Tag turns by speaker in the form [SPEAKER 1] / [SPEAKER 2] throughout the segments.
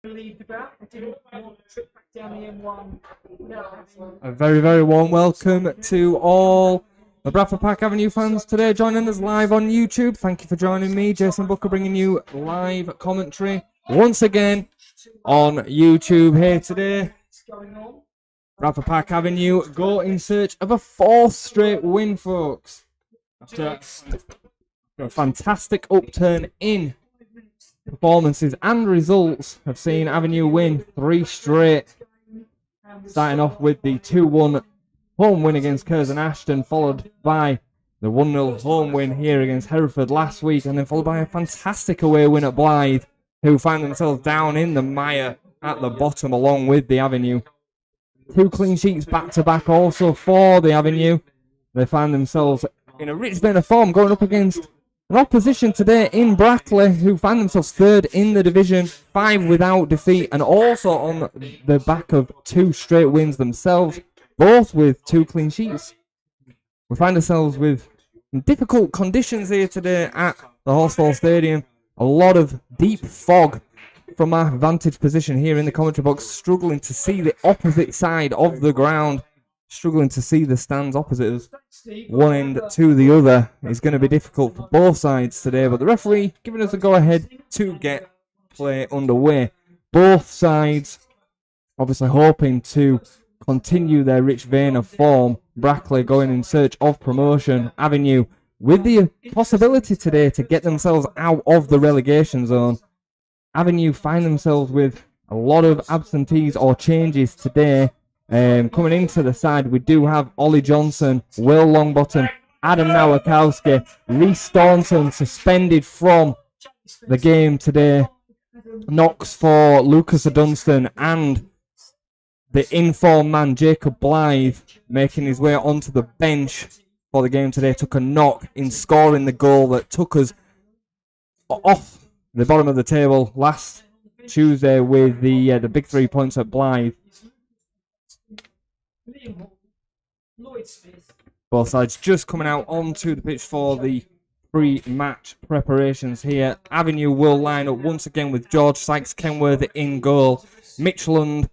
[SPEAKER 1] A very, very warm welcome to all the Bradford Park Avenue fans today joining us live on YouTube. Thank you for joining me, Jason Booker, bringing you live commentary once again on YouTube here today. Bradford Park Avenue go in search of a fourth straight win, folks. After a fantastic upturn in performances and results, have seen Avenue win 3 straight. Starting off with the 2-1 home win against Curzon Ashton, followed by the 1-0 home win here against Hereford last week, and then followed by a fantastic away win at Blythe, who find themselves down in the mire at the bottom along with the Avenue. 2 clean sheets back-to-back also for the Avenue. They find themselves in a rich vein of form going up against an opposition today in Brackley, who find themselves 3rd in the division, 5 without defeat, and also on the back of 2 straight wins themselves, both with 2 clean sheets. We find ourselves with difficult conditions here today at the Horsfall Stadium. A lot of deep fog from our vantage position here in the commentary box, struggling to see the opposite side of the ground, struggling to see the stands opposite us. One end to the other is going to be difficult for both sides today, but the referee giving us a go-ahead to get play underway. Both sides obviously hoping to continue their rich vein of form. Brackley going in search of promotion. Avenue with the possibility today to get themselves out of the relegation zone. Avenue find themselves with a lot of absentees or changes today. Coming into the side, we do have Ollie Johnson, Will Longbottom, Adam Nowakowski, Reece Staunton suspended from the game today. Knocks for Lucas Dunstan, and the informed man Jacob Blythe making his way onto the bench for the game today. Took a knock in scoring the goal that took us off the bottom of the table last Tuesday with the big 3 points at Blythe. Both sides just coming out onto the pitch for the pre-match preparations here. Avenue will line up once again with George Sykes-Kenworthy in goal. Mitchland,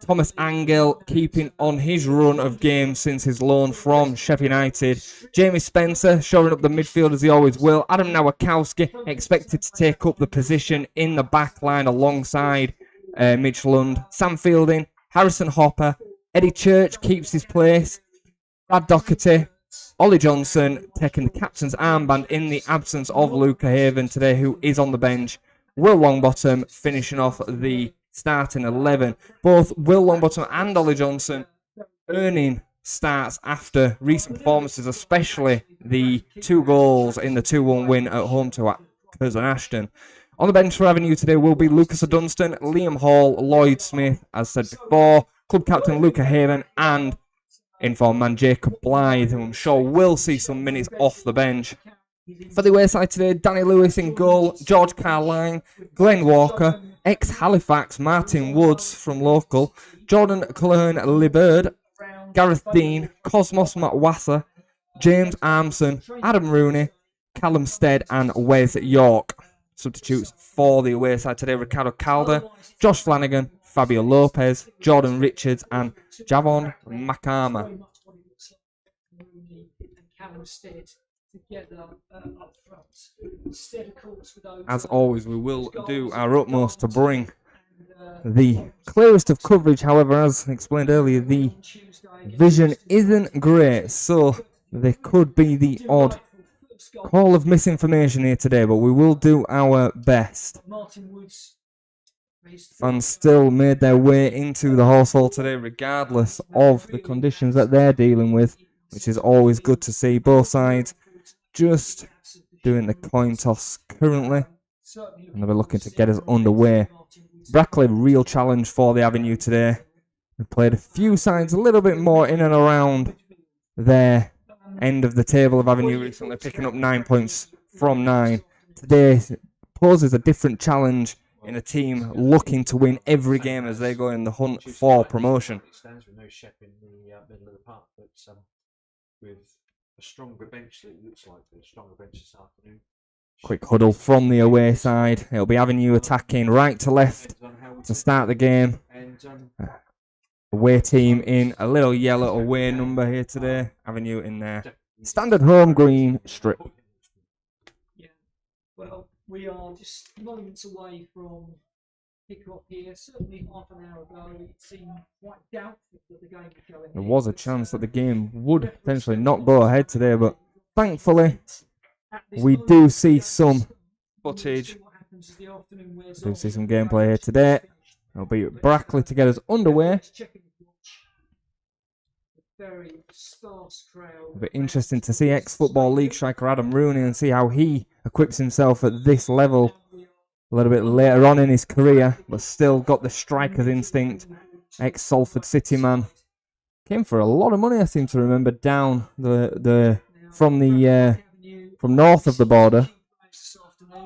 [SPEAKER 1] Thomas Angel keeping on his run of games since his loan from Sheffield United. Jamie Spencer shoring up the midfield as he always will. Adam Nowakowski expected to take up the position in the back line alongside Mitchland. Sam Fielding, Harrison Hopper, Eddie Church keeps his place. Brad Doherty, Ollie Johnson taking the captain's armband in the absence of Luca Haven today, who is on the bench. Will Longbottom finishing off the starting 11. Both Will Longbottom and Ollie Johnson earning starts after recent performances, especially the 2 goals in the 2-1 win at home to Curzon Ashton. On the bench for Avenue today will be Lucas Dunstan, Liam Hall, Lloyd Smith, as said before, club captain Luca Haven, and informed man Jacob Blythe, who I'm sure will see some minutes off the bench. For the away side today, Danny Lewis in goal, George Carline, Glenn Walker, ex-Halifax Martin Woods from local, Jordan Cullen-Liberd, Gareth Dean, Cosmos Matwassa, James Armson, Adam Rooney, Callum Stead, and Wes York. Substitutes for the away side today, Ricardo Calder, Josh Flanagan, Fabio Lopez, Jordan Richards, and Javon Makama. As always, we will do our utmost to bring the clearest of coverage. However, as explained earlier, the vision isn't great, so there could be the odd call of misinformation here today, but we will do our best. Fans still made their way into the Horsfall today, regardless of the conditions that they're dealing with, which is always good to see. Both sides just doing the coin toss currently, and they'll be looking to get us underway. Brackley, real challenge for the Avenue today. We've played a few sides a little bit more in and around their end of the table of Avenue recently, picking up 9 points from 9. Today poses a different challenge in a team looking to win every game as they go in the hunt for promotion.
[SPEAKER 2] With no Shep in the middle of the park, but with a stronger bench, it looks like a stronger bench this afternoon.
[SPEAKER 1] Quick huddle from the away side. It'll be Avenue attacking right to left to start the game. Away team in a little yellow away number here today. Avenue in their standard home green strip.
[SPEAKER 3] Yeah, well, we are just moments away from kick-off here. Certainly half an hour ago, it seemed quite doubtful that the game would go ahead.
[SPEAKER 1] There was a chance that the game would potentially not go ahead today, but thankfully we do see some footage. Do see some gameplay here today. It'll be Brackley to get us underway. It'll be interesting to see ex-Football League striker Adam Rooney and see how he equips himself at this level a little bit later on in his career, but still got the striker's instinct. Ex-Salford City man. Came for a lot of money, I seem to remember, down from north of the border.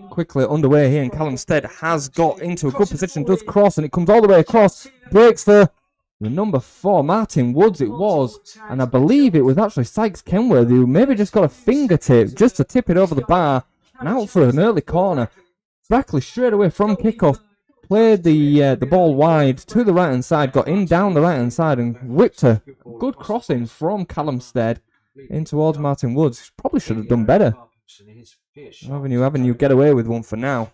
[SPEAKER 1] Quickly underway here, and Callum Stead has got into a good position, does cross, and it comes all the way across. Breaks for the number 4, Martin Woods it was, and I believe it was actually Sykes Kenworth who maybe just got a fingertip just to tip it over the bar and out for an early corner. Brackley straight away from kickoff played the ball wide to the right hand side, got in down the right hand side and whipped a good crossing from Callum Stead in towards Martin Woods. Probably should have done better. Avenue get away with one for now.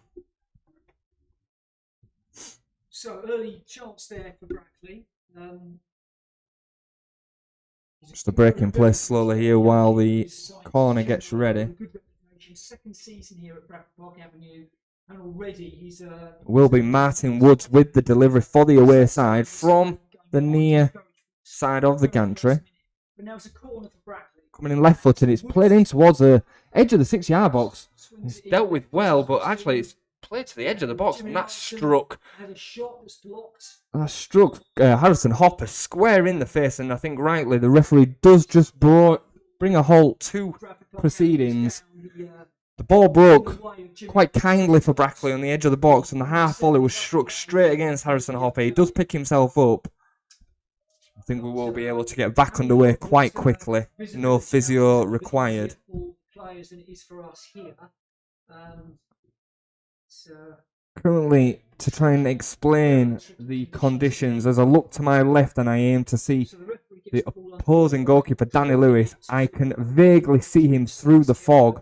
[SPEAKER 3] So early chance there for Brackley.
[SPEAKER 1] Just a break in place slowly here while the corner gets ready.
[SPEAKER 3] Second season here at Bradford Avenue, and already he's
[SPEAKER 1] will be Martin Woods with the delivery for the away side from the near side of the gantry.
[SPEAKER 3] But now it's a corner for Brackley.
[SPEAKER 1] Coming in left footed, it's played in towards the edge of the 6-yard box. It's dealt with well, but actually it's played to the edge of the box, and that struck. Harrison Hopper square in the face, and I think rightly the referee does just bring a halt to proceedings. The ball broke quite kindly for Brackley on the edge of the box, and the half volley was struck straight against Harrison Hopper. He does pick himself up. I think we will be able to get back underway quite quickly. No physio required. Currently, to try and explain the conditions, as I look to my left and I aim to see the opposing goalkeeper, Danny Lewis, I can vaguely see him through the fog.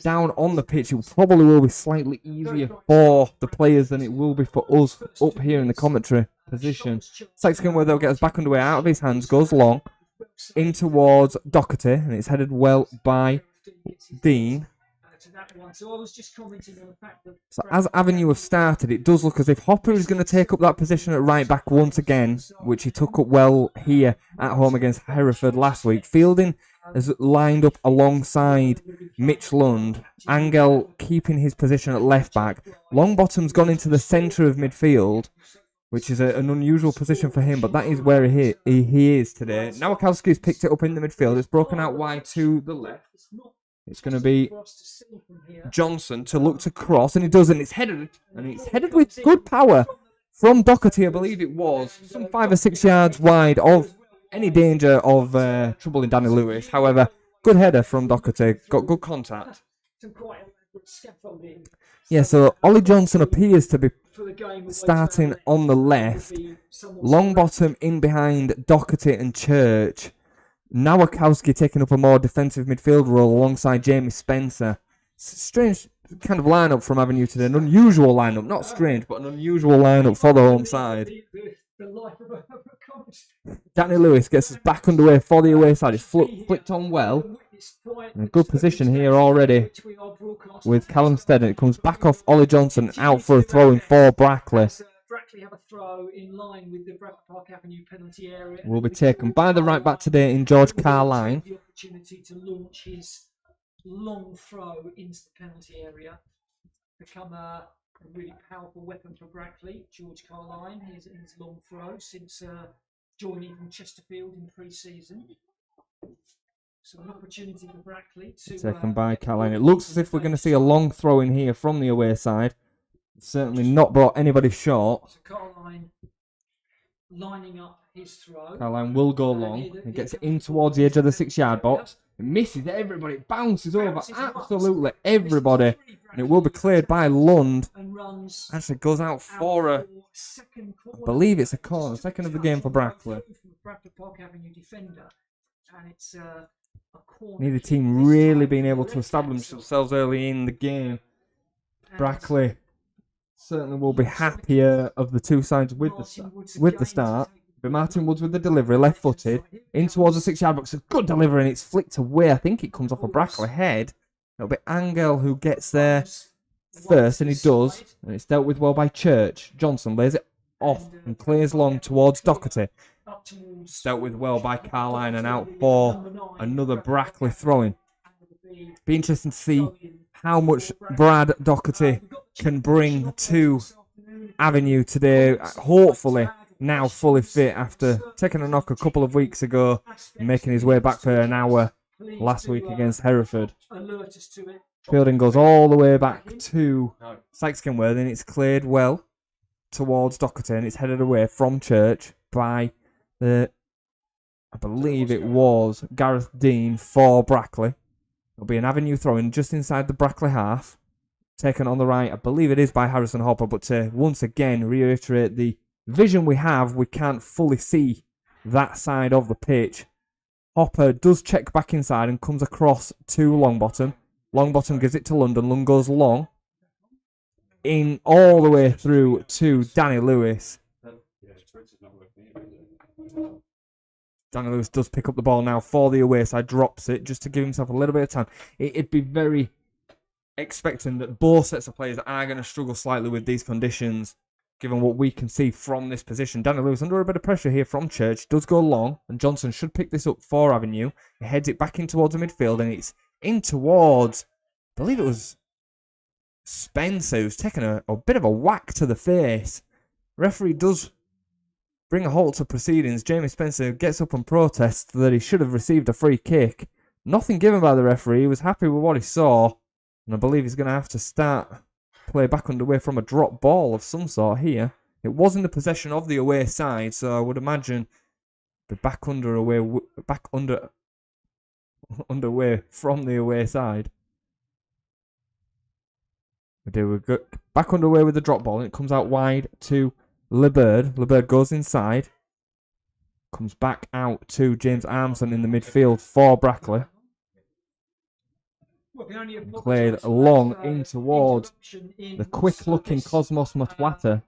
[SPEAKER 1] Down on the pitch, it probably will be slightly easier for the players than it will be for us up here in the commentary position. Sykes Kenworth, they'll get us back underway out of his hands, goes long in towards Doherty, and it's headed well by Dean. So as Avenue have started, it does look as if Hopper is going to take up that position at right back once again, which he took up well here at home against Hereford last week. Fielding has lined up alongside Mitch Lund. Angel keeping his position at left back. Longbottom's gone into the centre of midfield, which is an unusual position for him, but that is where he is today. Nowakowski's picked it up in the midfield. It's broken out wide to the left. It's going to be Johnson to look to cross, and he does, and it's headed with good power from Doherty, I believe it was, some 5 or 6 yards wide of any danger of trouble in Danny Lewis. However, good header from Doherty, got good contact. Yeah, so Ollie Johnson appears to be starting on the left. Longbottom in behind Doherty and Church. Nowakowski taking up a more defensive midfield role alongside Jamie Spencer. Strange kind of lineup from Avenue today. An unusual lineup. Not strange, but an unusual lineup for the home side. Danny Lewis gets us back underway for the away side. It's flicked on well. In a good position here already with Callum Stead. And it comes back off Ollie Johnson out for a throw in for Brackley.
[SPEAKER 3] Brackley have a throw in line with the Bradford Park Avenue penalty area.
[SPEAKER 1] Will be taken by the right back today in George Carline.
[SPEAKER 3] The opportunity to launch his long throw into the penalty area. Become a really powerful weapon for Brackley. George Carline, his long throw since joining from Chesterfield in pre-season. So an opportunity for Brackley to
[SPEAKER 1] taken by Carline. It looks as if we're going to see a long throw in here from the away side. Certainly not brought anybody short.
[SPEAKER 3] So Carline lining up his throw.
[SPEAKER 1] Carline will go long. He gets it in towards the edge of the 6-yard box. It misses everybody. It bounces over absolutely everybody. And it will be cleared by Lund. Actually goes out for a, I believe it's a corner. Second of the game for Brackley. Neither team really being able to establish themselves early in the game. Brackley certainly will be happier of the two sides with the start. But Martin Woods with the delivery, left-footed, in towards the 6-yard box. A good delivery, and it's flicked away. I think it comes off a Brackley head. It'll be Angel who gets there first, and he does. And it's dealt with well by Church. Johnson lays it off and clears long towards Doherty. It's dealt with well by Carline, and out for another Brackley throw-in. Be interesting to see how much Brad Doherty can bring to Avenue today. Hopefully, now fully fit after taking a knock a couple of weeks ago and making his way back for an hour last week against Hereford. Fielding goes all the way back to Sykes Kenworthy, and it's cleared well towards Doherty, and it's headed away from Church by I believe it was Gareth Dean for Brackley. It'll be an Avenue throw-in just inside the Brackley half. Taken on the right, I believe it is by Harrison Hopper, but to once again reiterate the vision we have, we can't fully see that side of the pitch. Hopper does check back inside and comes across to Longbottom. Longbottom gives it to London. Lund goes long. In all the way through to Danny Lewis. Danny Lewis does pick up the ball now for the away side, drops it just to give himself a little bit of time. It'd be very expecting that both sets of players are going to struggle slightly with these conditions, given what we can see from this position. Danny Lewis under a bit of pressure here from Church, does go long, and Johnson should pick this up for Avenue. He heads it back in towards the midfield, and it's in towards, I believe it was Spencer, who's taken a bit of a whack to the face. Referee does bring a halt to proceedings. Jamie Spencer gets up and protests that he should have received a free kick. Nothing given by the referee. He was happy with what he saw, and I believe he's going to have to start play back underway from a drop ball of some sort here. It was in the possession of the away side, so I would imagine the underway from the away side. We go back underway with the drop ball, and it comes out wide to LeBird. LeBird goes inside, comes back out to James Armson in the midfield for Brackley. Played long in towards the quick-looking Cosmos Matwata.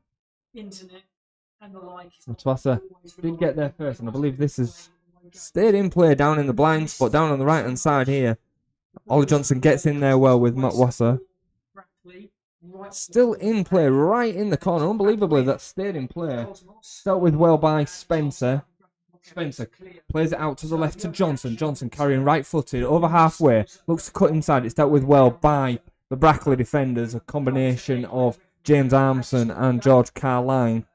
[SPEAKER 1] Matwata did get there first, and I believe this is stayed in play down in the blind spot, down on the right-hand side here. Ollie Johnson gets in there well with Matwata. Still in play, right in the corner. Unbelievably, that stayed in play. Dealt with well by Spencer. Spencer plays it out to the left to Johnson. Johnson carrying right-footed over halfway. Looks to cut inside. It's dealt with well by the Brackley defenders. A combination of James Armson and George Carline.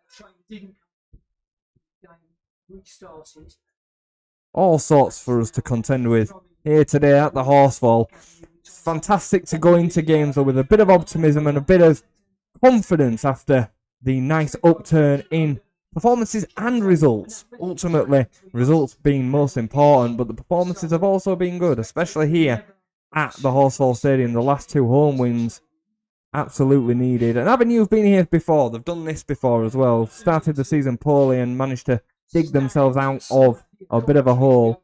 [SPEAKER 1] All sorts for us to contend with here today at the Horsefall. It's fantastic to go into games with a bit of optimism and a bit of confidence after the nice upturn in performances and results. Ultimately, results being most important, but the performances have also been good, especially here at the Horsefall Stadium. The last two home wins absolutely needed. And Avenue have been here before. They've done this before as well. Started the season poorly and managed to dig themselves out of a bit of a hole.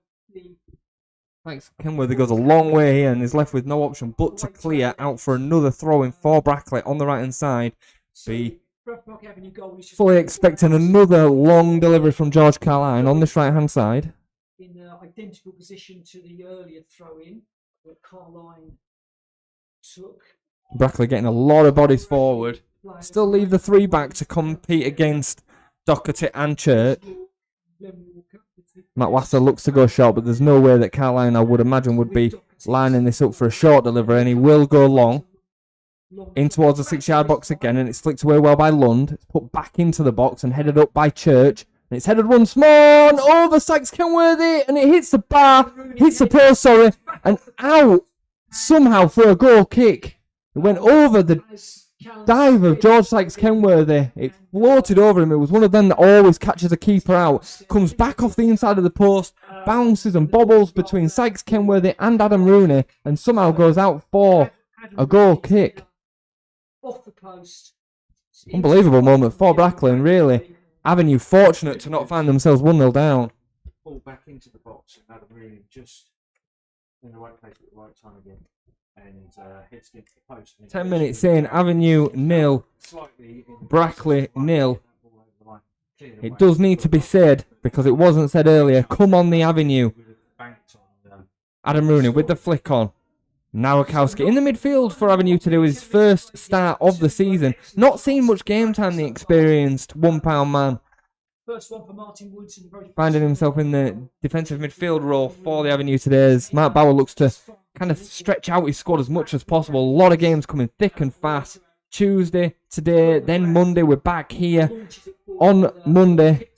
[SPEAKER 1] Thanks, Kenworthy goes a long way here and is left with no option but to clear out for another throw-in for Brackley on the right-hand side. Fully expecting another long delivery from George Carline on this right-hand side.
[SPEAKER 3] In identical position to the earlier throw-in that Carline took.
[SPEAKER 1] Brackley getting a lot of bodies forward. Still leave the three back to compete against Doherty and Church. Matt Wasser looks to go short, but there's no way that Carline, I would imagine, would be lining this up for a short delivery, and he will go long. In towards the 6-yard box again, and it's flicked away well by Lund. It's put back into the box and headed up by Church. And it's headed once more and over Sykes Kenworthy, and it hits the bar, hits the post, and out somehow for a goal kick. It went over the dive of George Sykes Kenworthy. It floated over him. It was one of them that always catches a keeper out. Comes back off the inside of the post, bounces and bobbles between Sykes Kenworthy and Adam Rooney, and somehow goes out for a goal kick.
[SPEAKER 3] Off the post.
[SPEAKER 1] Unbelievable moment for Brackley, and really, Avenue fortunate to not find themselves 1-0 down.
[SPEAKER 2] Ball back into the box, and Adam really just in the right place at the right time again. And hits against the post.
[SPEAKER 1] 10 minutes in, Avenue 0, Brackley 0. It does need to be said, because it wasn't said earlier, come on the Avenue. Adam Rooney with the flick on. Nawakowski in the midfield for Avenue to do his first start of the season. Not seen much game time, the experienced £1 man.
[SPEAKER 3] First one for Martin Woods in the very
[SPEAKER 1] Finding himself in the defensive midfield role for the Avenue today as Mark Bauer looks to kind of stretch out his squad as much as possible. A lot of games coming thick and fast. Tuesday, today, then Monday. We're back here on Monday.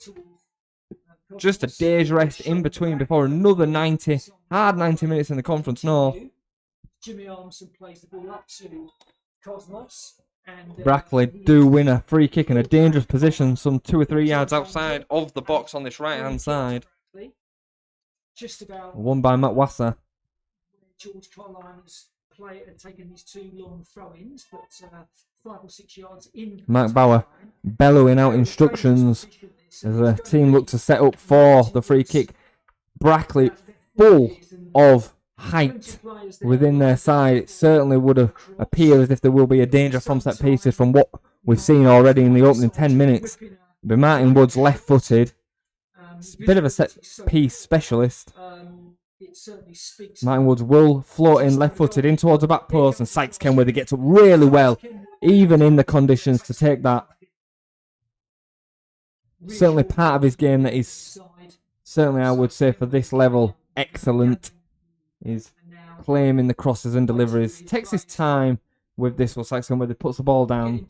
[SPEAKER 1] Just a day's rest in between before another hard 90 minutes in the Conference North.
[SPEAKER 3] Jimmy Armstrong plays the ball up to Cosmos. And
[SPEAKER 1] Brackley do win a free kick in a dangerous position, some 2 or 3 yards outside of the box on this right-hand side.
[SPEAKER 3] Just about
[SPEAKER 1] Won by Matt Wasser.
[SPEAKER 3] George Carline's play had taken these 2 long throw-ins, but 5 or 6 yards in.
[SPEAKER 1] Mark Bauer bellowing out instructions as the team look to set up for the free kick. Brackley full of height within their side. It certainly would have appeared as if there will be a danger from set pieces from what we've seen already in the opening 10 minutes. But Martin Woods left-footed. Bit of a set piece specialist. Martin Woods will float in left-footed in towards the back post, and Sykes Kenworthy gets up really well, even in the conditions, to take that. Certainly part of his game that is, certainly I would say for this level, excellent. Is claiming the crosses and deliveries. Takes his time with this one, Sykes Kenworthy puts the ball down.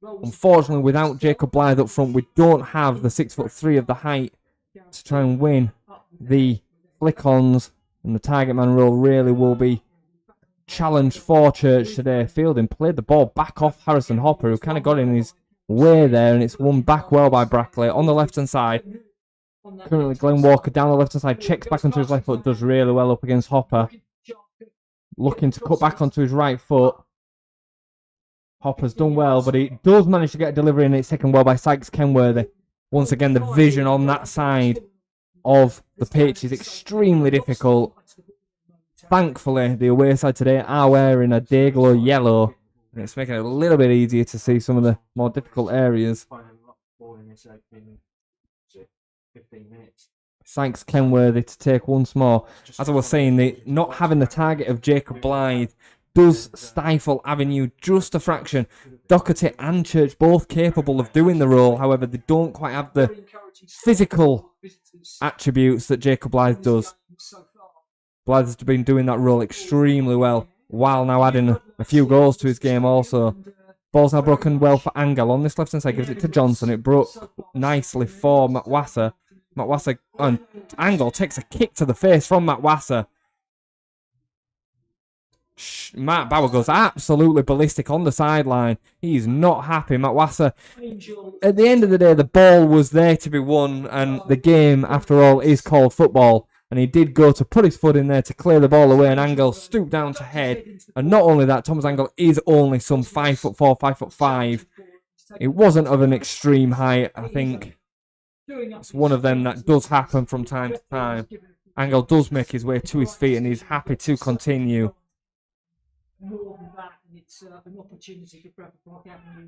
[SPEAKER 1] Unfortunately, without Jacob Blythe up front, we don't have the 6'3" of the height to try and win the flick-ons, and the target man role really will be challenged for Church today. Fielding played the ball back off Harrison Hopper, who kind of got in his way there, and it's won back well by Brackley on the left-hand side. Currently, Glenn Walker down the left-hand side, checks back onto his left foot, does really well up against Hopper. Looking to cut back onto his right foot. Hopper's done well, but he does manage to get a delivery, and it's taken well by Sykes Kenworthy. Once again, the vision on that side of the pitch is extremely difficult. Thankfully, the away side today are wearing a Dayglow yellow, and it's making it a little bit easier to see some of the more difficult areas.
[SPEAKER 2] 15 minutes.
[SPEAKER 1] Sykes Kenworthy to take once more. As I was saying, not having the target of Jacob Blythe does stifle Avenue just a fraction. Doherty and Church both capable of doing the role, however they don't quite have the physical attributes that Jacob Blythe does. Blythe has been doing that role extremely well, while now adding a few goals to his game also. Ball's now broken well for Angel on this left-hand side, gives it to Johnson. It broke nicely for Matt Wasser. Matt Wasser, and Angel takes a kick to the face from Matt Wasser. Matt Bauer goes absolutely ballistic on the sideline. He's not happy. Matt Wasser, at the end of the day, the ball was there to be won, and the game, after all, is called football. And he did go to put his foot in there to clear the ball away, and Angel stooped down to head. And not only that, Thomas Angel is only some 5'4", 5'5". It wasn't of an extreme height, I think. It's one of them that does happen from time to time. Angel does make his way to his feet, and he's happy to continue.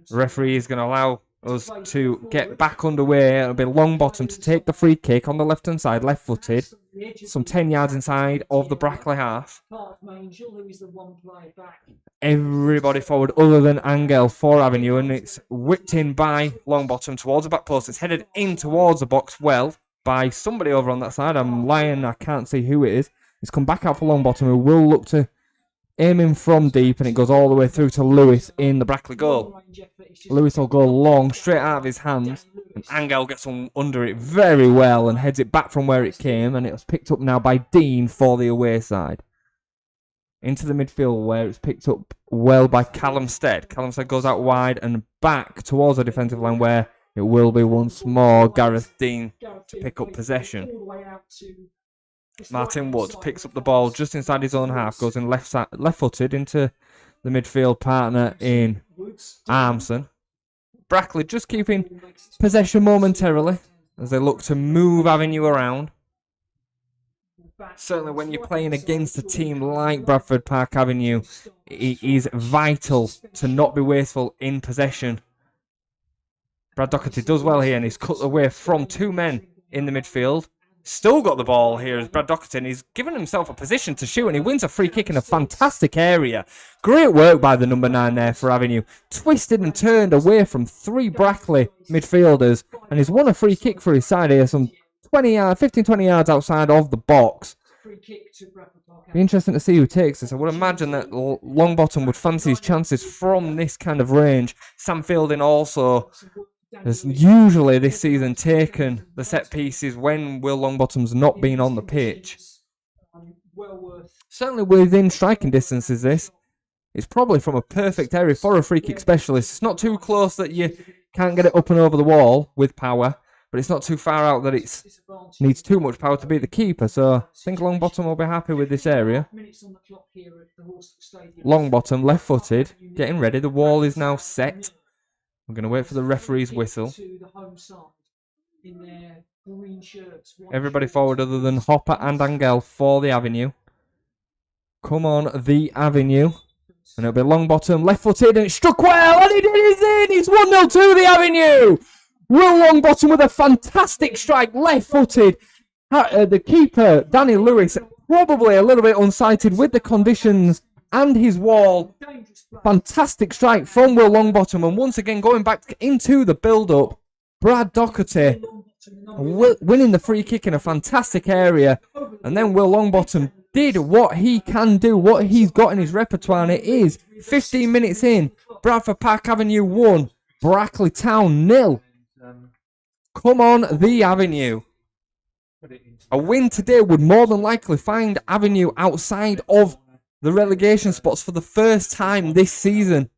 [SPEAKER 1] The referee is going to allow us to get back underway. It'll be Longbottom to take the free kick on the left-hand side, left-footed. Some 10 yards inside of the Brackley half. Everybody forward other than Angel for Avenue, and it's whipped in by Longbottom towards the back post. It's headed in towards the box well by somebody over on that side. I'm lying, I can't see who it is. It's come back out for Longbottom, who will look to aiming from deep, and it goes all the way through to Lewis in the Brackley goal. Lewis will go long, straight out of his hands, and Angel gets under it very well and heads it back from where it came, and it was picked up now by Dean for the away side. into the midfield where it's picked up well by Callum Stead. Callum Stead goes out wide and back towards the defensive line where it will be once more Gareth Dean to pick up possession. Martin Woods picks up the ball just inside his own half, goes in left-footed into the midfield partner in Armson. Brackley just keeping possession momentarily as they look to move Avenue around. Certainly when you're playing against a team like Bradford Park Avenue, it is vital to not be wasteful in possession. Brad Doherty does well here and he's cut away from two men in the midfield. Still got the ball here as Brad Doherty, and he's given himself a position to shoot and he wins a free kick in a fantastic area. Great work by the number 9 there for Avenue. Twisted and turned away from 3 Brackley midfielders and he's won a free kick for his side here, some 15-20 yards outside of the box. Be interesting to see who takes this. I would imagine that Longbottom would fancy his chances from this kind of range. Sam Fielding also has usually this season taken the set pieces when Will Longbottom's not been on the pitch. Certainly within striking distance is this. It's probably from a perfect area for a free kick specialist. It's not too close that you can't get it up and over the wall with power, but it's not too far out that it needs too much power to beat the keeper. So I think Longbottom will be happy with this area. Longbottom, left-footed, getting ready. The wall is now set. I'm going to wait for the referee's whistle. Everybody forward other than Hopper and Angel for the Avenue. Come on, the Avenue. And it'll be Longbottom, left-footed, and it struck well, and he's in! It's 1-0 to the Avenue! Will Longbottom with a fantastic strike, left-footed. The keeper, Danny Lewis, probably a little bit unsighted with the conditions and his wall. Fantastic strike from Will Longbottom, and once again going back into the build-up. Brad Doherty winning the free kick in a fantastic area, and then Will Longbottom did what he can do, what he's got in his repertoire, and it is 15 minutes in. Bradford Park Avenue 1, Brackley Town 0. Come on, the Avenue. A win today would more than likely find Avenue outside of the relegation spots for the first time this season.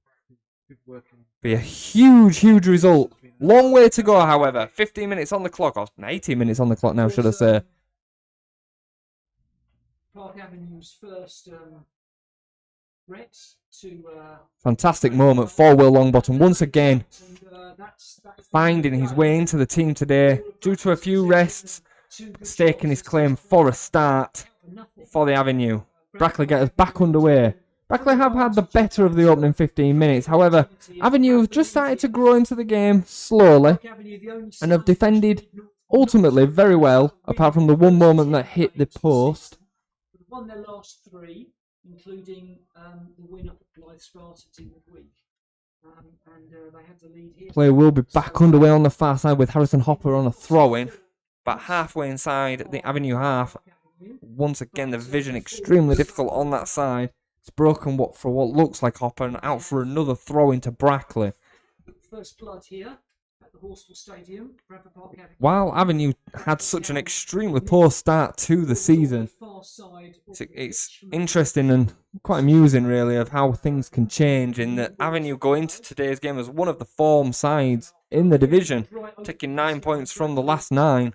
[SPEAKER 1] Be a huge, huge result. Long way to go, however. 15 minutes on the clock, or 18 minutes on the clock now, should I say.
[SPEAKER 3] Park Avenue's first
[SPEAKER 1] fantastic moment for Will Longbottom. Once again, finding his way into the team today. Due to a few rests, staking his claim for a start for the Avenue. Brackley get us back underway. Brackley have had the better of the opening 15 minutes. However, Avenue have just started to grow into the game slowly and have defended ultimately very well, apart from the one moment that hit the post.
[SPEAKER 3] Won their last 3, including the win up at Blythe Spartans in midweek. And they have the lead here.
[SPEAKER 1] Play will be back underway on the far side with Harrison Hopper on a throw-in. But halfway inside the Avenue half, once again the vision extremely difficult on that side. It's broken for what looks like Hopper and out for another throw into Brackley.
[SPEAKER 3] First blood here at the Horsford Stadium. Bradford Park Avenue.
[SPEAKER 1] While Avenue had such an extremely poor start to the season, it's interesting and quite amusing really of how things can change in that Avenue go into today's game as one of the form sides in the division, taking 9 points from the last 9.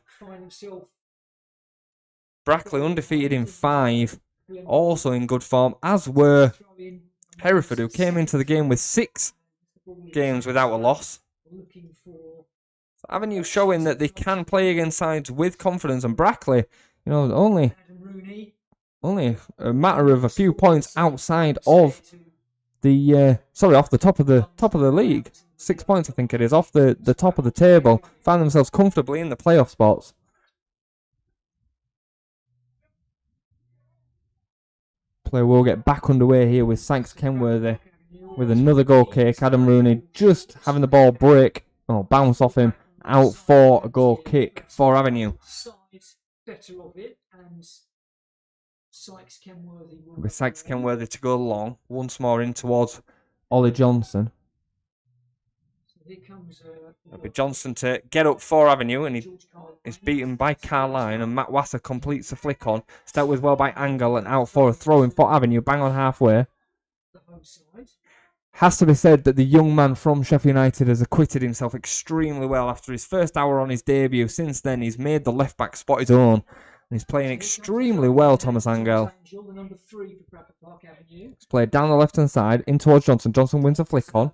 [SPEAKER 1] Brackley undefeated in 5, also in good form, as were Hereford, who came into the game with 6 games without a loss. Avenue showing that they can play against sides with confidence, and Brackley, only a matter of a few points outside of the off the top of the league. 6 points, I think it is, off the top of the table. Find themselves comfortably in the playoff spots. Play will get back underway here with Sykes Kenworthy with another goal kick. Adam Rooney just having the ball bounce off him, out for a goal kick for Avenue.
[SPEAKER 3] Better of it, and Sykes Kenworthy
[SPEAKER 1] with Sykes Kenworthy to go long once more in towards Ollie Johnson.
[SPEAKER 3] Here comes
[SPEAKER 1] It'll be Johnson to get up for Avenue, and he is beaten by Carline, and Matt Wasser completes the flick on. It's dealt with well by Angle, and out for a throw-in for Avenue, bang on halfway. Has to be said that the young man from Sheffield United has acquitted himself extremely well after his first hour on his debut. Since then, he's made the left-back spot his own, and he's playing extremely well, Thomas Angel. He's played down the left-hand side, in towards Johnson. Johnson wins a flick on,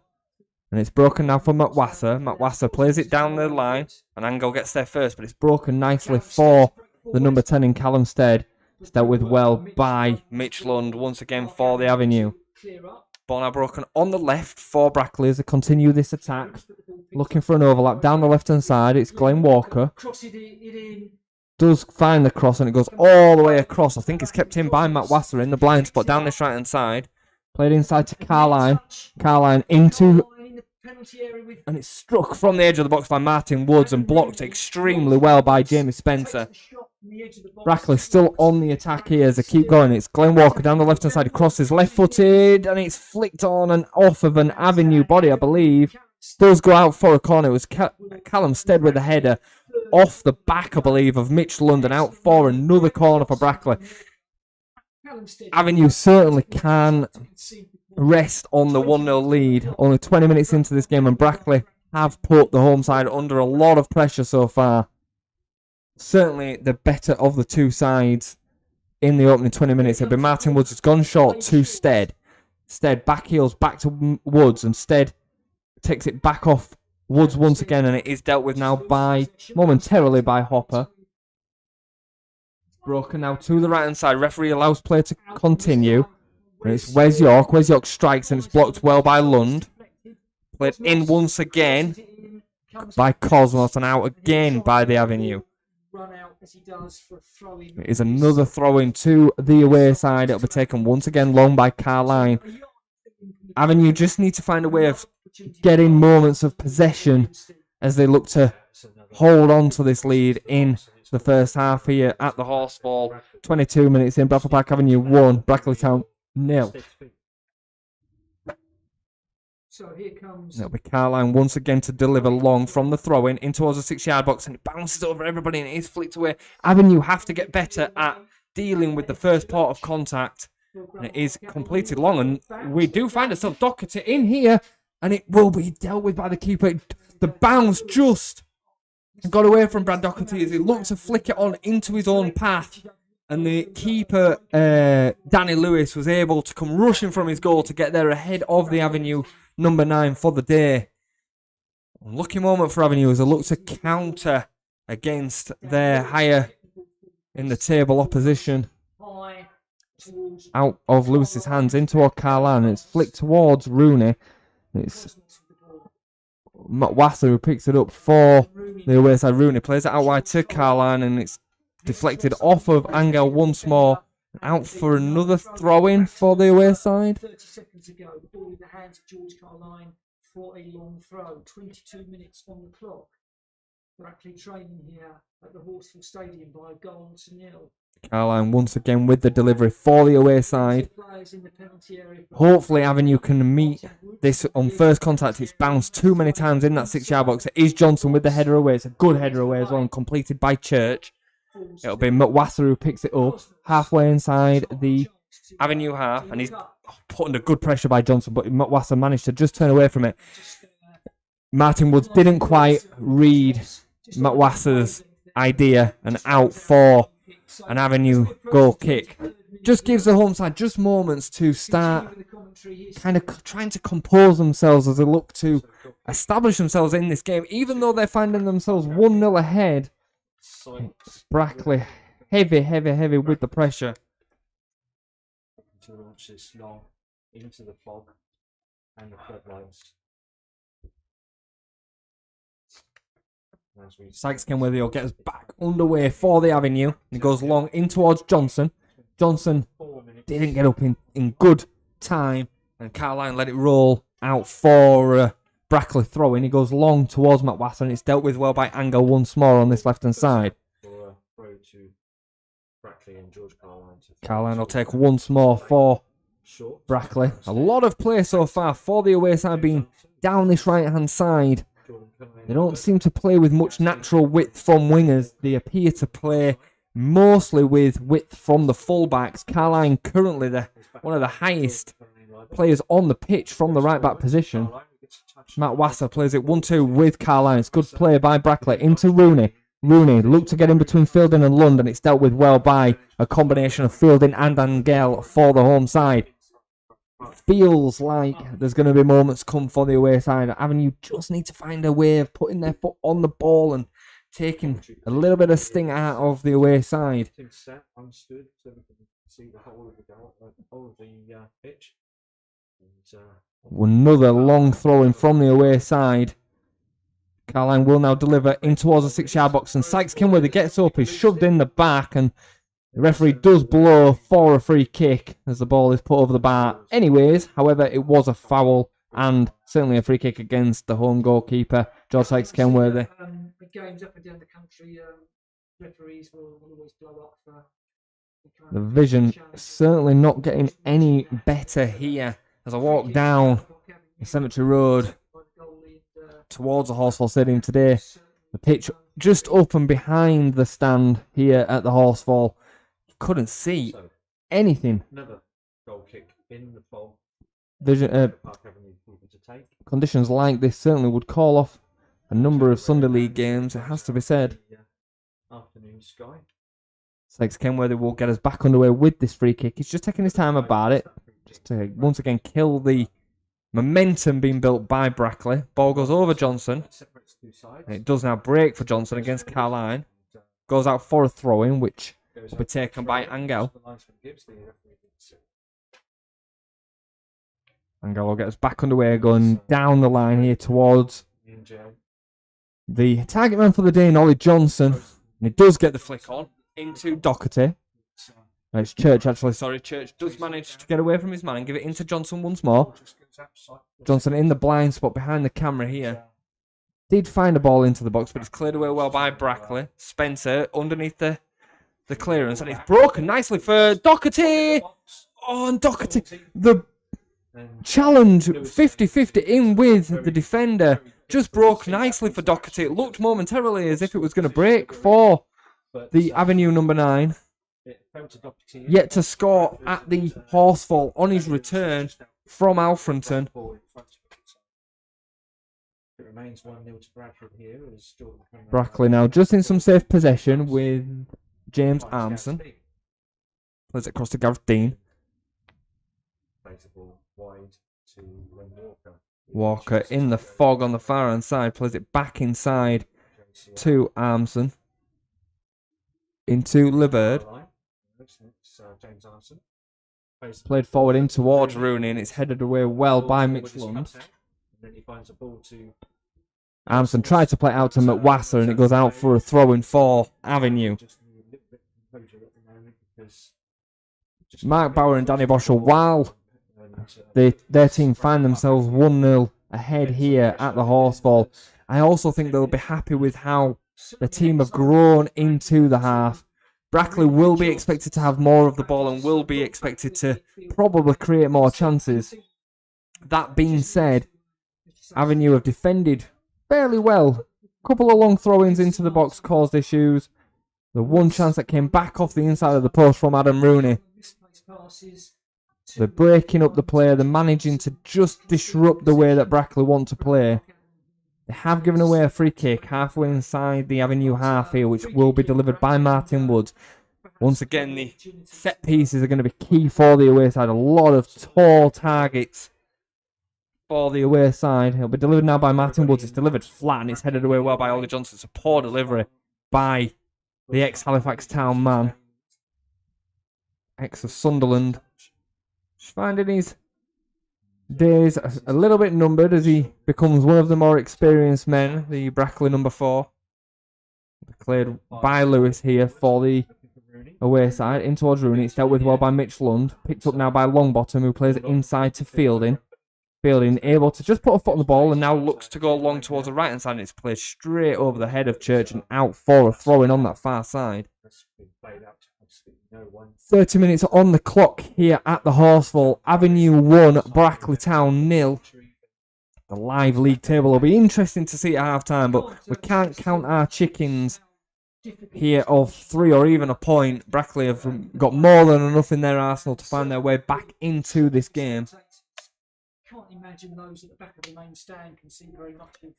[SPEAKER 1] and it's broken now for Matt Wasser. Matt Wasser plays it down the line, and Angel gets there first, but it's broken nicely for the number 10 in Callum Stead. It's dealt with well by Mitch Lund, once again for the Avenue. Ball now broken on the left for Brackley as they continue this attack. Looking for an overlap down the left-hand side. It's Glenn Walker. Does find the cross, and it goes all the way across. I think it's kept in by Matt Wasser in the blind spot down this right-hand side. Played inside to Carline. Carline into... and it's struck from the edge of the box by Martin Woods and blocked extremely well by Jamie Spencer. Brackley still on the attack here as they keep going. It's Glenn Walker down the left-hand side. He crosses left-footed, and it's flicked on and off of an Avenue body, I believe. Does go out for a corner. It was Callum Stead with the header off the back, I believe, of Mitch London, out for another corner for Brackley. Avenue certainly can rest on the 1-0 lead. Only 20 minutes into this game, and Brackley have put the home side under a lot of pressure so far. Certainly the better of the two sides in the opening 20 minutes. It'll be Martin Woods has gone short to Stead. Stead back heels back to Woods, and Stead takes it back off Woods once again, and it is dealt with now momentarily by Hopper. Broken now to the right hand side. Referee allows play to continue. And it's Wes York. Wes York strikes, and it's blocked well by Lund. Played in once again by Cosmos, and out again by the Avenue. It is another throw-in to the away side. It'll be taken once again long by Carline. Avenue just need to find a way of getting moments of possession as they look to hold on to this lead in the first half here at the Horsefall. 22 minutes in, Bradford Park Avenue 1, Brackley Town 0.
[SPEAKER 3] So here comes...
[SPEAKER 1] It'll be Carline once again to deliver long from the throw-in in towards the 6-yard box, and it bounces over everybody and it is flicked away. Avenue have to get better at dealing with the first port of contact, and it is completed long, and we do find ourselves Doherty in here, and it will be dealt with by the keeper. The bounce just got away from Brad Doherty as he looked to flick it on into his own path, and the keeper, Danny Lewis, was able to come rushing from his goal to get there ahead of the Avenue number 9 for the day. Lucky moment for Avenue as they look to counter against their higher in the table opposition. Out of Lewis's hands into Carline, and it's flicked towards Rooney. It's Matt Wasser who picks it up for the away side. Rooney plays it out wide to Carline, and it's deflected off of Angel once more. Out for another throw-in for the away side.
[SPEAKER 3] 30 seconds ago, the ball in the hands of George Carline for a long throw. 22 minutes on the clock. Brackley training here at the Horsefall Stadium by a goal to nil.
[SPEAKER 1] Carline once again with the delivery for the away side. Hopefully Avenue can meet this on first contact. It's bounced too many times in that 6-yard box. It is Johnson with the header away. It's a good header away as well, and completed by Church. It'll be Wasser who picks it up halfway inside the Avenue half, and he's put under good pressure by Johnson, but Wasser managed to just turn away from it. Martin Woods didn't quite read Wasser's idea, and out for an Avenue goal kick. Just gives the home side just moments to start kind of trying to compose themselves as they look to establish themselves in this game, even though they're finding themselves 1-0 ahead. It's Brackley heavy with the pressure.
[SPEAKER 2] To launch this long into the fog and the floodlights.
[SPEAKER 1] Sykes Kenworthy will get us back underway for the Avenue. He goes long in towards Johnson. Johnson didn't get up in good time, and Carline let it roll out for Brackley throwing. He goes long towards Matt Wasser, and it's dealt with well by Angel once more on this left hand side.
[SPEAKER 2] Throw to Brackley and George Carline.
[SPEAKER 1] Carline will take once more for
[SPEAKER 2] short.
[SPEAKER 1] Brackley. A lot of play so far for the away side being down this right-hand side. They don't seem to play with much natural width from wingers. They appear to play mostly with width from the fullbacks. Carline currently one of the highest players on the pitch from the right-back position. Matt Wasser plays it 1-2 with Carline. It's good play by Brackley into Rooney. Rooney looked to get in between Fielding and Lund, and it's dealt with well by a combination of Fielding and Angel for the home side. Feels like there's going to be moments come for the away side. Avenue just need to find a way of putting their foot on the ball and taking a little bit of sting out of the away side.
[SPEAKER 2] Understood, so we can see the whole of the pitch.
[SPEAKER 1] Another long throw in from the away side. Carline will now deliver in towards the 6-yard box, and Sykes Kinworthy gets up, he's shoved in the back, and the referee does blow for a free kick as the ball is put over the bar. Anyways, however, it was a foul and certainly a free kick against the home goalkeeper, George Sykes Kenworthy.
[SPEAKER 3] The games up and down the country, referees will always blow up for
[SPEAKER 1] the vision certainly not getting any better here as I walk down the Cemetery Road towards the Horsefall Stadium today. The pitch just up and behind the stand here at the Horsefall. You couldn't see anything.
[SPEAKER 2] Another goal kick in the fall.
[SPEAKER 1] Conditions like this certainly would call off a number of Sunday League games, it has to be said.
[SPEAKER 2] Afternoon sky.
[SPEAKER 1] Sykes Kenworthy will get us back underway with this free kick. He's just taking his time about it, just to once again kill the momentum being built by Brackley. Ball goes over Johnson. And it does now break for Johnson against Carline. Goes out for a throw-in, which will be taken by Angel. Angel will get us back underway, going down the line here towards the target man for the day, Ollie Johnson. And he does get the flick on into Doherty. It's Church, actually. Sorry, Church does manage to get away from his man and give it into Johnson once more. Johnson in the blind spot behind the camera here. Did find a ball into the box, but it's cleared away well by Brackley. Spencer underneath the clearance, and it's broken nicely for Doherty. Oh, and Doherty, the challenge 50-50 in with the defender. Just broke nicely for Doherty. It looked momentarily as if it was going to break for the Avenue number 9. Yet to score at the Horsefall on his return from Alfrington.
[SPEAKER 2] It remains 1-0 to Bradford here.
[SPEAKER 1] Brackley now just in some safe possession with James Armson. Plays it across to Gareth Dean. Walker in the fog on the far hand side. Plays it back inside to Armson. Into Liberd. Played forward in towards Rooney, and it's headed away well by Mitch Lund. Armson tried to play out to McWasser, and it goes out for a throw-in for Avenue. Mark Bauer and Danny Boschel, while their team find themselves 1-0 ahead here at the Horsefall, I also think they'll be happy with how the team have grown into the half. Brackley will be expected to have more of the ball and will be expected to probably create more chances. That being said, Avenue have defended fairly well. A couple of long throw-ins into the box caused issues. The one chance that came back off the inside of the post from Adam Rooney. They're breaking up the play. They're managing to just disrupt the way that Brackley want to play. They have given away a free kick halfway inside the Avenue half here, which will be delivered by Martin Woods. Once again, the set pieces are going to be key for the away side. A lot of tall targets for the away side. It'll be delivered now by Martin Woods. It's delivered flat and it's headed away well by Ollie Johnson. It's a poor delivery by the ex-Halifax Town man. Ex of Sunderland. Just finding his days a little bit numbered as he becomes one of the more experienced men, the Brackley number 4. Declared by Lewis here for the away side. In towards Rooney. It's dealt with well by Mitch Lund. Picked up now by Longbottom, who plays it inside to Fielding. Fielding able to just put a foot on the ball and now looks to go long towards the right hand side. And it's played straight over the head of Church and out for a throw-in on that far side.
[SPEAKER 2] absolutely no one.
[SPEAKER 1] 30 minutes on the clock here at the Horsefall. Avenue 1, Brackley Town 0. The live league table will be interesting to see at half time, but we can't count our chickens here of 3 or even a point. Brackley have got more than enough in their arsenal to find their way back into this game.
[SPEAKER 3] Can't imagine those at the back of the main stand can see very much of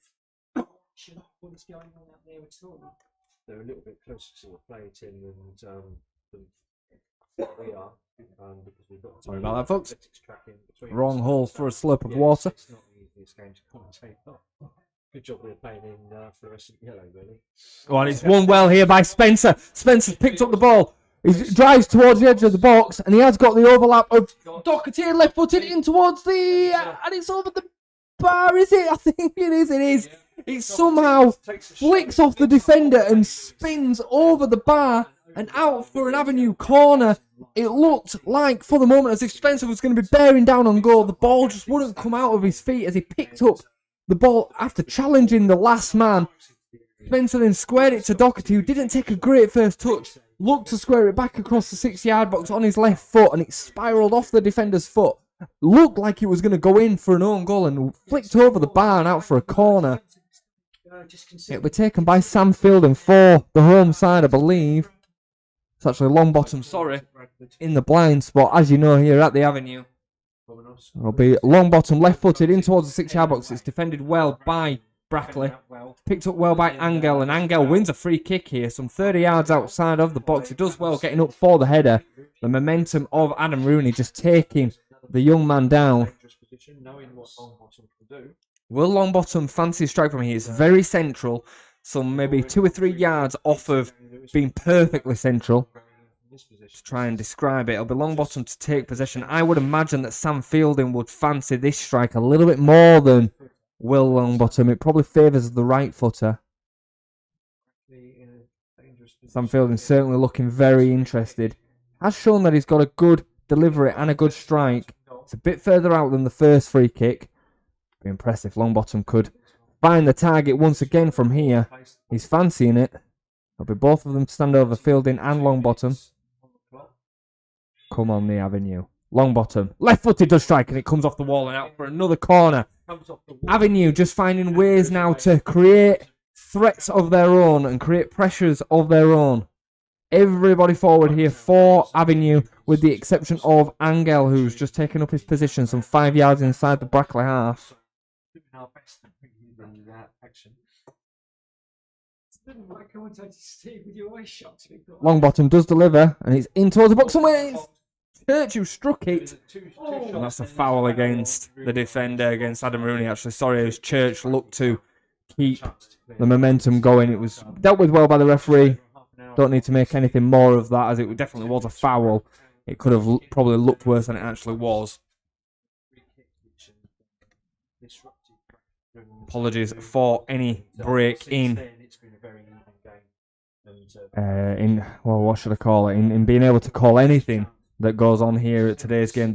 [SPEAKER 3] what is going on out there at all.
[SPEAKER 2] They're a little bit closer to the play team than we are. Because we've got
[SPEAKER 1] Sorry about that, folks.
[SPEAKER 2] tracking between
[SPEAKER 1] Wrong
[SPEAKER 2] us.
[SPEAKER 1] hole for a slope of
[SPEAKER 2] Yes,
[SPEAKER 1] water.
[SPEAKER 2] It's not the easiest game to commentate. Oh, good job we're playing in fluorescent yellow, really.
[SPEAKER 1] Oh, and it's won well here by Spencer. Spencer's picked up the ball. He drives towards the edge of the box, and he has got the overlap of Doherty, left-footed in towards the... and it's over the bar, is it? I think it is, it is. It somehow flicks off the defender and spins over the bar and out for an Avenue corner. It looked like, for the moment, as if Spencer was going to be bearing down on goal. The ball just wouldn't come out of his feet as he picked up the ball after challenging the last man. Spencer then squared it to Doherty, who didn't take a great first touch. Looked to square it back across the 6-yard box on his left foot, and it spiralled off the defender's foot. Looked like it was going to go in for an own goal and flicked over the bar and out for a corner. It was taken by Sam Fielding for the home side, I believe. It's actually Longbottom, sorry, in the blind spot, as you know, here at the Avenue. It'll be Longbottom left-footed in towards the 6-yard box. It's defended well by Brackley. Picked up well by Angel, and Angel wins a free kick here, some 30 yards outside of the box. He does well getting up for the header. The momentum of Adam Rooney just taking the young man down. Will Longbottom fancy a strike from here? It's very central, some maybe 2 or 3 yards off of being perfectly central. To try and describe it, it'll be Longbottom to take possession. I would imagine that Sam Fielding would fancy this strike a little bit more than Will Longbottom. It probably favours the right footer. Sam Fielding certainly looking very interested. Has shown that he's got a good delivery and a good strike. It's a bit further out than the first free kick. Be impressive if Longbottom could find the target once again from here. He's fancying it. It'll be both of them stand over, Fielding and Longbottom. Come on, the Avenue. Longbottom, left-footed does strike, and it comes off the wall and out for another corner. Avenue just finding ways now to create threats of their own and create pressures of their own. Everybody forward here for Avenue, with the exception of Angel, who's just taken up his position some 5 yards inside the Brackley half. Longbottom does deliver, and it's in towards the box somewhere. Church who struck it. And that's a foul against the defender, against Adam Rooney, actually. Sorry, it was Church looked to keep the momentum going. It was dealt with well by the referee. Don't need to make anything more of that, as it definitely was a foul. It could have probably looked worse than it actually was. Apologies for any break in well, what should I call it? In being able to call anything that goes on here at today's game.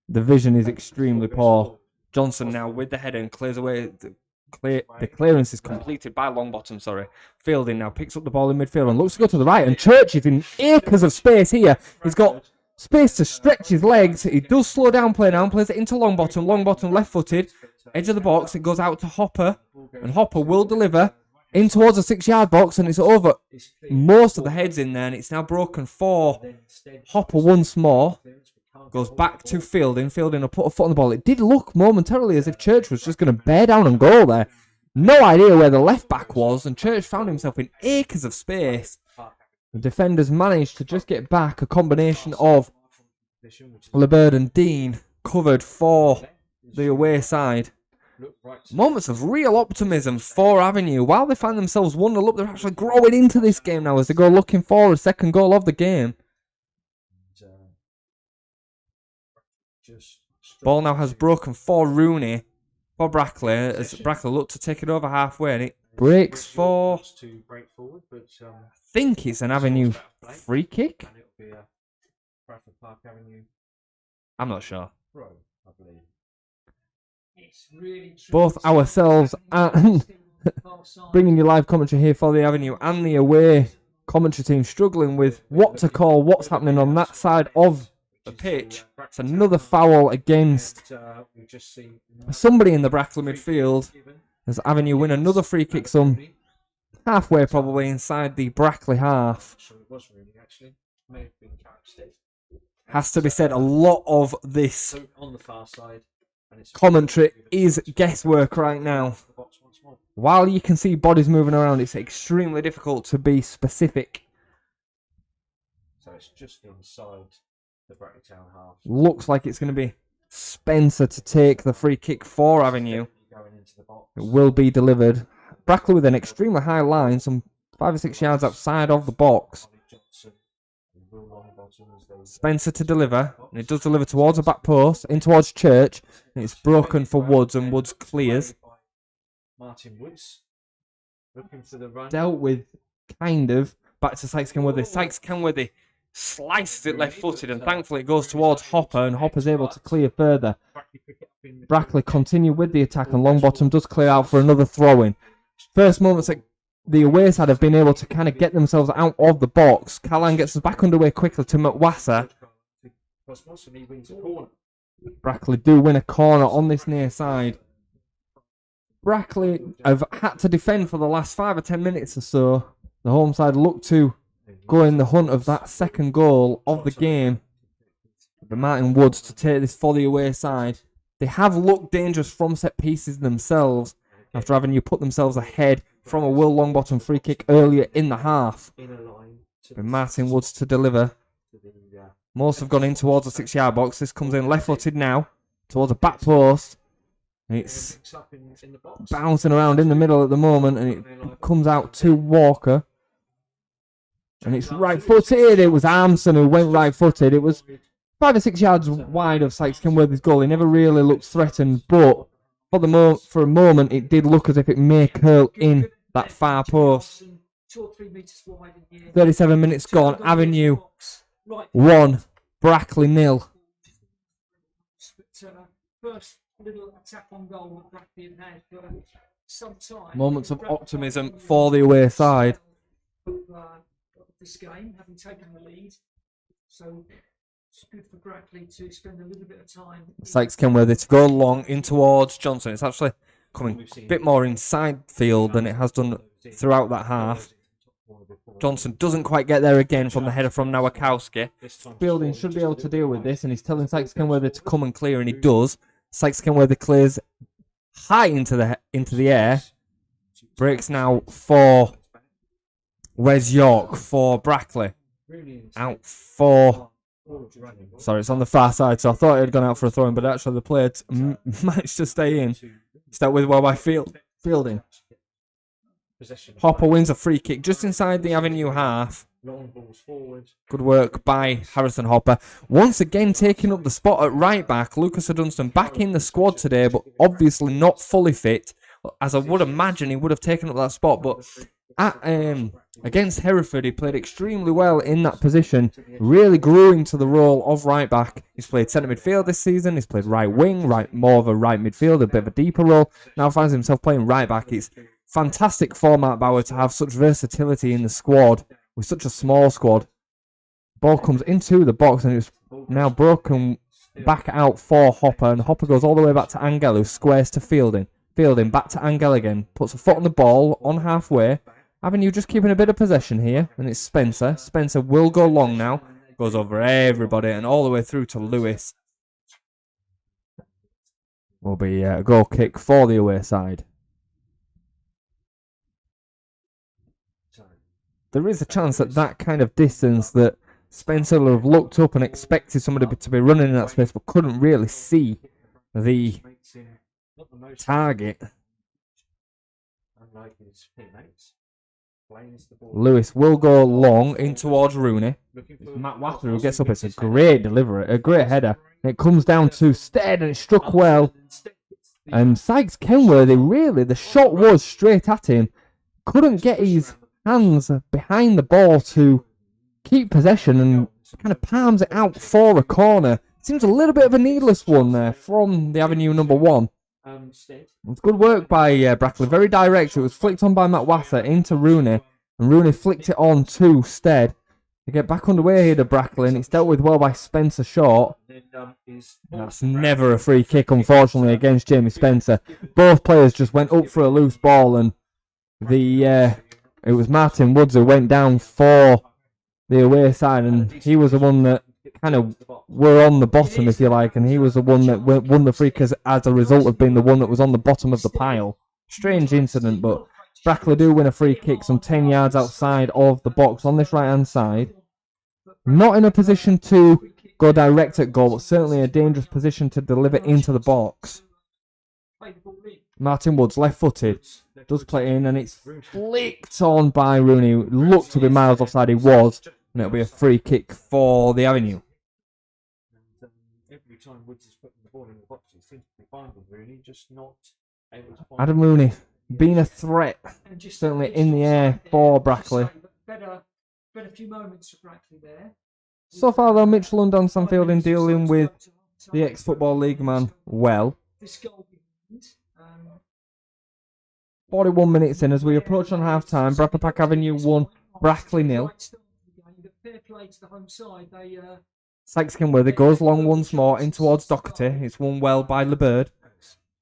[SPEAKER 1] The vision is extremely poor. Johnson now with the header and clears away. The clearance is completed by Longbottom, sorry. Fielding now picks up the ball in midfield and looks to go to the right. And Church is in acres of space here. He's got space to stretch his legs. He does slow down play now and plays it into Longbottom. Longbottom left-footed. Edge of the box. It goes out to Hopper. And Hopper will deliver in towards the 6-yard box, and it's over most of the heads in there, and it's now broken for Hopper once more. Goes back to Fielding. Fielding will put a foot on the ball. It did look momentarily as if Church was just going to bear down and goal there. No idea where the left back was, and Church found himself in acres of space. The defenders managed to just get back. A combination of LeBird and Dean covered for the away side. Moments of real optimism for Avenue. While they find themselves 1-0 up, they're actually growing into this game now as they go looking for a second goal of the game. Ball now has broken for Rooney, for Brackley, as Brackley look to take it over halfway, and it breaks for... I think it's an Avenue free kick? I'm not sure. Both ourselves and bringing you live commentary here for the Avenue and the away commentary team struggling with what to call, what's happening on that side of the pitch. It's another foul against somebody in the Brackley midfield as Avenue win another free kick, some halfway probably inside the Brackley half. Has to be said, a lot of this commentary is guesswork right now. While you can see bodies moving around, it's extremely difficult to be specific.
[SPEAKER 2] So it's just inside the Brackley Town half.
[SPEAKER 1] Looks like it's going to be Spencer to take the free kick for Avenue. It will be delivered. Brackley with an extremely high line, some 5 or 6 yards outside of the box. Spencer to deliver, and it does deliver towards the back post, in towards Church, and it's broken for Woods, and Woods clears.
[SPEAKER 2] Martin Woods looking for the run.
[SPEAKER 1] Dealt with, kind of, back to Sykes Kenworthy. Sykes Kenworthy slices it left-footed, and thankfully it goes towards Hopper, and Hopper's able to clear further. Brackley continue with the attack, and Longbottom does clear out for another throw-in. First moments that the away side have been able to kind of get themselves out of the box. Callahan gets us back underway quickly to McWasser. Brackley do win a corner on this near side. Brackley have had to defend for the last 5 or 10 minutes or so. The home side look to go in the hunt of that second goal of the game. But Martin Woods to take this for the away side. They have looked dangerous from set pieces themselves after Avenue put themselves ahead from a Will Longbottom free kick earlier in the half. But Martin Woods to deliver. Most have gone in towards the 6-yard box. This comes in left-footed now towards the back post. It's bouncing around in the middle at the moment, and it comes out to Walker. And it's right-footed. It was Armson who went right-footed. It was 5 or 6 yards wide of Sykes Kenworthy's goal. He never really looked threatened, but for a moment, it did look as if it may curl in that far post. 37 minutes gone. Avenue 1, Brackley 0.
[SPEAKER 3] First little attack on goal with Brackley in hand for some time.
[SPEAKER 1] Moments of optimism for the away side.
[SPEAKER 3] This game, having taken the lead, so it's good for Brackley to spend a little bit of time.
[SPEAKER 1] Sykes Kenworthy to go long in towards Johnson. It's actually coming a bit more inside field than it has done throughout that half. Johnson doesn't quite get there again from the header from Nowakowski. Fielding should be able to deal with this, and he's telling Sykes Kenworthy to come and clear, and he does. Sykes Kenworthy clears high into the air. Breaks now for Wes York for Brackley. Out for... Sorry, it's on the far side, so I thought it had gone out for a throw-in, but actually the player managed to stay in. Start with well by Fielding. Hopper wins a free kick just inside the Avenue half. Good work by Harrison Hopper. Once again taking up the spot at right back. Lucas Dunstan back in the squad today, but obviously not fully fit. As I would imagine he would have taken up that spot, but against Hereford he played extremely well in that position. Really grew into the role of right back. He's played centre midfield this season. He's played right wing, more of a right midfield, a bit of a deeper role. Now finds himself playing right back. It's fantastic for Matt Bauer to have such versatility in the squad with such a small squad. Ball comes into the box and it's now broken back out for Hopper, and Hopper goes all the way back to Angel, who squares to Fielding. Fielding back to Angel again, puts a foot on the ball on halfway. Avenue just keeping a bit of possession here, and it's Spencer. Spencer will go long now, goes over everybody and all the way through to Lewis. Will be a goal kick for the away side. There is a chance at that kind of distance that Spencer will have looked up and expected somebody to be running in that space, but couldn't really see the target. Lewis will go long in towards Rooney. Matt Wather who gets up. It's a great delivery, a great header. It comes down to Stead and it struck well. And Sykes Kenworthy, really, the shot was straight at him. Couldn't get his hands behind the ball to keep possession and kind of palms it out for a corner. Seems a little bit of a needless one there from the Avenue number 1. It's good work by Brackley, very direct. It was flicked on by Matt Wather into Rooney, And Rooney flicked it on to Stead. They get back underway here to Brackley, and it's dealt with well by Spencer Short. That's never a free kick, unfortunately, against Jamie Spencer. Both players just went up for a loose ball, and it was Martin Woods who went down for the away side, and he was the one that kind of were on the bottom, if you like, and he was the one that won the free kick as a result of being the one that was on the bottom of the pile. Strange incident, but Brackley do win a free kick some 10 yards outside of the box on this right-hand side. Not in a position to go direct at goal, but certainly a dangerous position to deliver into the box. Martin Woods, left-footed, does play in, and it's flicked on by Rooney. Looked to be miles offside, he was, and it'll be a free kick for the Avenue.
[SPEAKER 2] Every time Woods is putting the ball in the box, it seems to be fine with Rooney, just not able to find
[SPEAKER 1] Adam Rooney being a threat, certainly in the air for Brackley.
[SPEAKER 3] Better few moments for Brackley there.
[SPEAKER 1] So far, though, Mitch Lund on Sanfield in dealing with the ex-Football League man well. 41 minutes in as we approach on half-time. Bradford Park Avenue 1, Brackley 0. Sykes Kinworthy goes long once more in towards Doherty. It's won well by LeBird.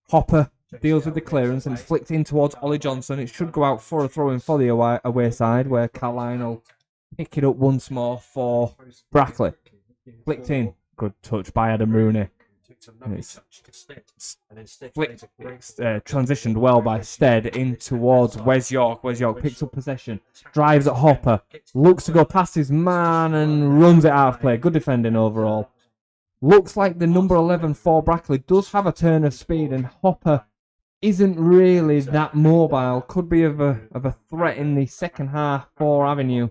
[SPEAKER 1] Hopper deals with the clearance and it's flicked in towards Ollie Johnson. It should go out for a throw-in for the away side, where Caroline will pick it up once more for Brackley. Flicked in. Good touch by Adam Rooney. It's transitioned well by Stead in towards Wes York. Wes York picks up possession, drives at Hopper, looks to go past his man and runs it out of play. Good defending overall. Looks like the number 11 for Brackley does have a turn of speed, and Hopper isn't really that mobile. Could be of a threat in the second half for Avenue.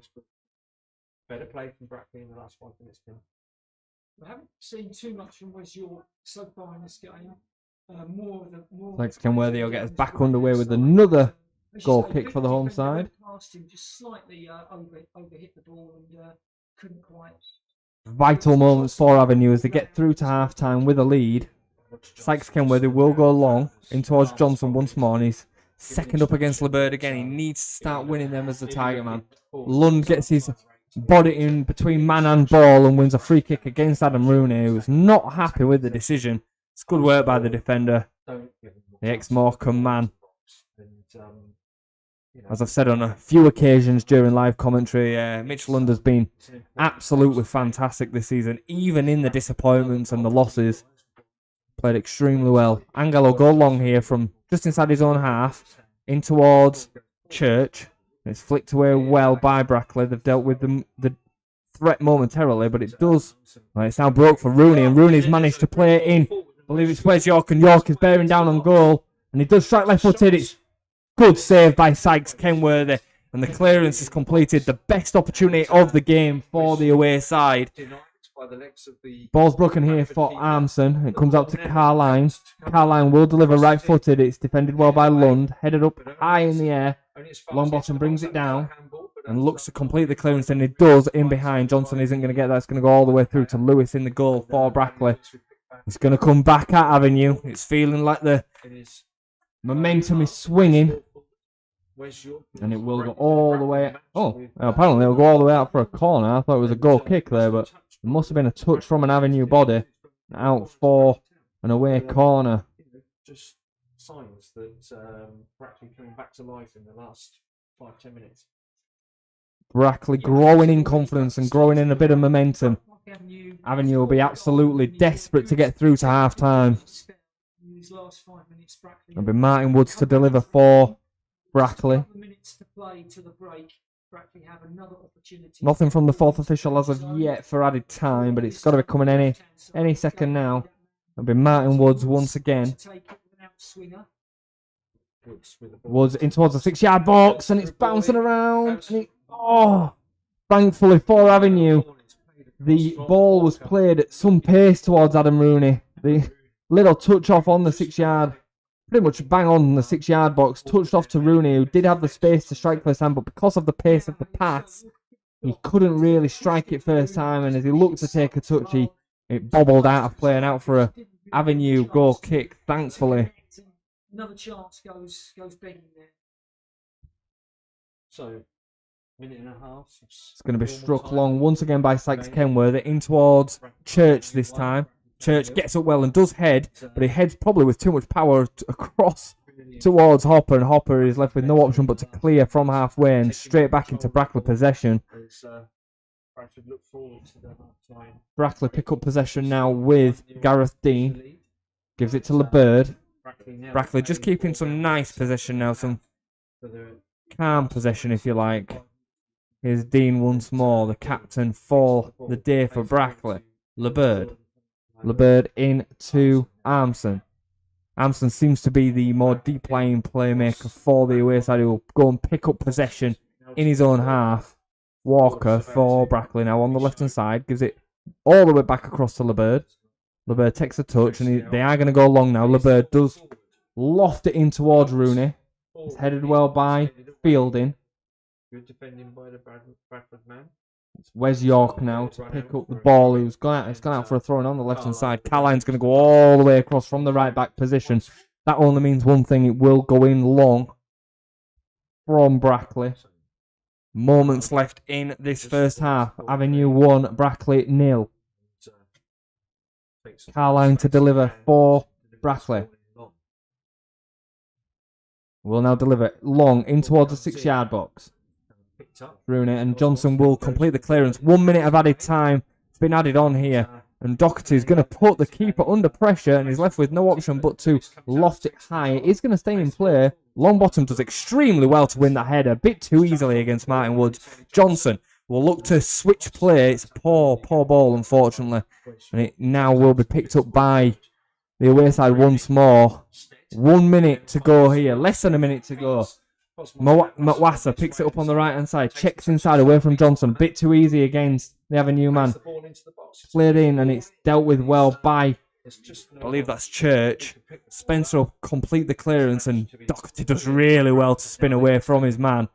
[SPEAKER 2] Better play from Brackley in the last 5 minutes.
[SPEAKER 3] I haven't seen too much from Wes York so far in this game.
[SPEAKER 1] Sykes Kinworthy will get us back underway with another goal kick for the home side.
[SPEAKER 3] Just slightly overhit the ball and couldn't quite.
[SPEAKER 1] Vital moments for Avenue as they get through to half-time with a lead. Sykes Kinworthy will go long in towards Johnson once more, and he's second up against LeBird again. He needs to start winning them as the target man. Lund gets his body in between man and ball and wins a free kick against Adam Rooney, who's not happy with the decision. It's good work by the defender, the ex-Morecambe man. As I've said on a few occasions during live commentary, Mitch Lund has been absolutely fantastic this season, even in the disappointments and the losses. Played extremely well. Angelo go long here from just inside his own half in towards Church. It's flicked away well by Brackley. They've dealt with the threat momentarily, but it does. Right, it's now broke for Rooney, and Rooney's managed to play it in. I believe it's Wes York, and York is bearing down on goal, and he does strike left-footed. It's good save by Sykes Kinworthy, and the clearance is completed. The best opportunity of the game for the away side. Ball's broken here for Armson. It comes out to Carline. Carline will deliver right-footed. It's defended well by Lund. Headed up high in the air. Longbottom brings it down and looks to complete the clearance, and it does in behind. Johnson isn't going to get that. It's going to go all the way through to Lewis in the goal for Brackley. It's going to come back at Avenue. It's feeling like the momentum is swinging. And it will go all the way. Oh, apparently it'll go all the way out for a corner. I thought it was a goal kick there, but it must have been a touch from an Avenue body out for an away corner.
[SPEAKER 2] Just signs that Brackley coming back to life in the last 5-10 minutes.
[SPEAKER 1] Brackley growing in confidence and growing in a bit of momentum. Avenue will be absolutely desperate to get through to half time. It'll be Martin Woods to deliver for Brackley. Nothing from the fourth official as of yet for added time, but it's got to be coming any second now. It'll be Martin Woods once again. Woods in towards the 6-yard box, and it's bouncing around. And thankfully for Avenue, the ball was played at some pace towards Adam Rooney. The little touch off on the 6-yard, pretty much bang on the 6-yard box, touched off to Rooney, who did have the space to strike first time, but because of the pace of the pass, he couldn't really strike it first time, and as he looked to take a touch, it bobbled out of play and out for a Avenue goal kick, thankfully.
[SPEAKER 3] Another chance goes begging there.
[SPEAKER 2] So, minute and a half.
[SPEAKER 1] It's going to be struck long once again by Sykes Kenworth in towards Church this time. Church gets up well and does head, but he heads probably with too much power across towards Hopper, and Hopper is left with no option but to clear from halfway and straight back into Brackley possession. Brackley pick up possession now with Gareth Dean. Gives it to LeBird. Brackley just keeping some nice possession now, some calm possession if you like. Here's Dean once more, the captain for the day for Brackley. LeBird. LeBird into Armson. Armson seems to be the more deep-lying playmaker for the away side, who will go and pick up possession in his own half. Walker for Brackley now on the left-hand side. Gives it all the way back across to LeBird. LeBird takes a touch, and they are going to go long now. LeBird does loft it in towards Rooney. It's headed well by Fielding.
[SPEAKER 2] Good defending by the Bradford man.
[SPEAKER 1] It's Wes York now to pick up the ball. It's gone out for a throw on the left-hand side. Carline's going to go all the way across from the right-back position. That only means one thing. It will go in long from Brackley. Moments left in this first half. Avenue 1, Brackley 0. Carline to deliver for Brackley. Will now deliver long in towards the 6-yard box. Rooney and Johnson will complete the clearance. 1 minute of added time. It's been added on here. And Doherty is going to put the keeper under pressure and is left with no option but to loft it high. It is going to stay in play. Longbottom does extremely well to win that header. A bit too easily against Martin Woods. Johnson will look to switch play. It's a poor ball, unfortunately. And it now will be picked up by the away side once more. 1 minute to go here. Less than a minute to go. Mwasa picks it up on the right-hand side. Checks inside away from Johnson. A bit too easy against the Avenue man. Played in and it's dealt with well by, I believe that's Church. Spencer will complete the clearance and Doherty does really well to spin away from his man.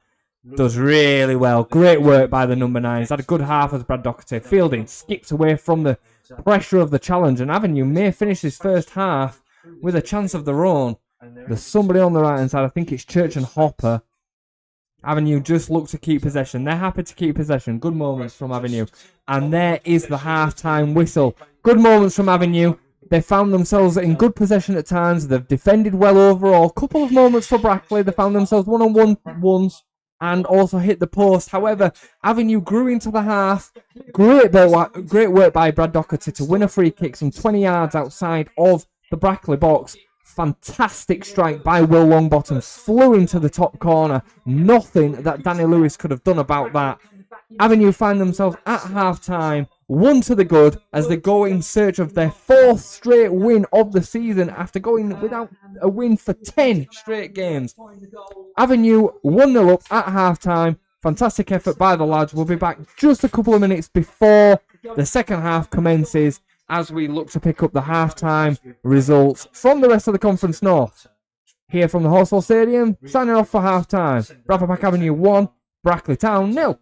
[SPEAKER 1] Does really well. Great work by the number 9. He's had a good half as Brad Doherty. Fielding skips away from the pressure of the challenge, and Avenue may finish his first half with a chance of their own. There's somebody on the right hand side. I think it's Church and Hopper. Avenue just look to keep possession. They're happy to keep possession. Good moments from Avenue. And there is the half-time whistle. Good moments from Avenue. They found themselves in good possession at times. They've defended well overall. Couple of moments for Brackley. They found themselves one-on-one once and also hit the post. However, Avenue grew into the half. Great work by Brad Doherty to win a free kick some 20 yards outside of the Brackley box. Fantastic strike by Will Longbottom. Flew into the top corner. Nothing that Danny Lewis could have done about that. Avenue find themselves at half-time. 1 to the good as they go in search of their 4th straight win of the season after going without a win for 10 straight games. Avenue 1-0 up at half-time. Fantastic effort by the lads. We'll be back just a couple of minutes before the second half commences as we look to pick up the half-time results from the rest of the Conference North. Here from the Horsfall Stadium, signing off for half-time. Bradford Park Avenue 1, Brackley Town 0.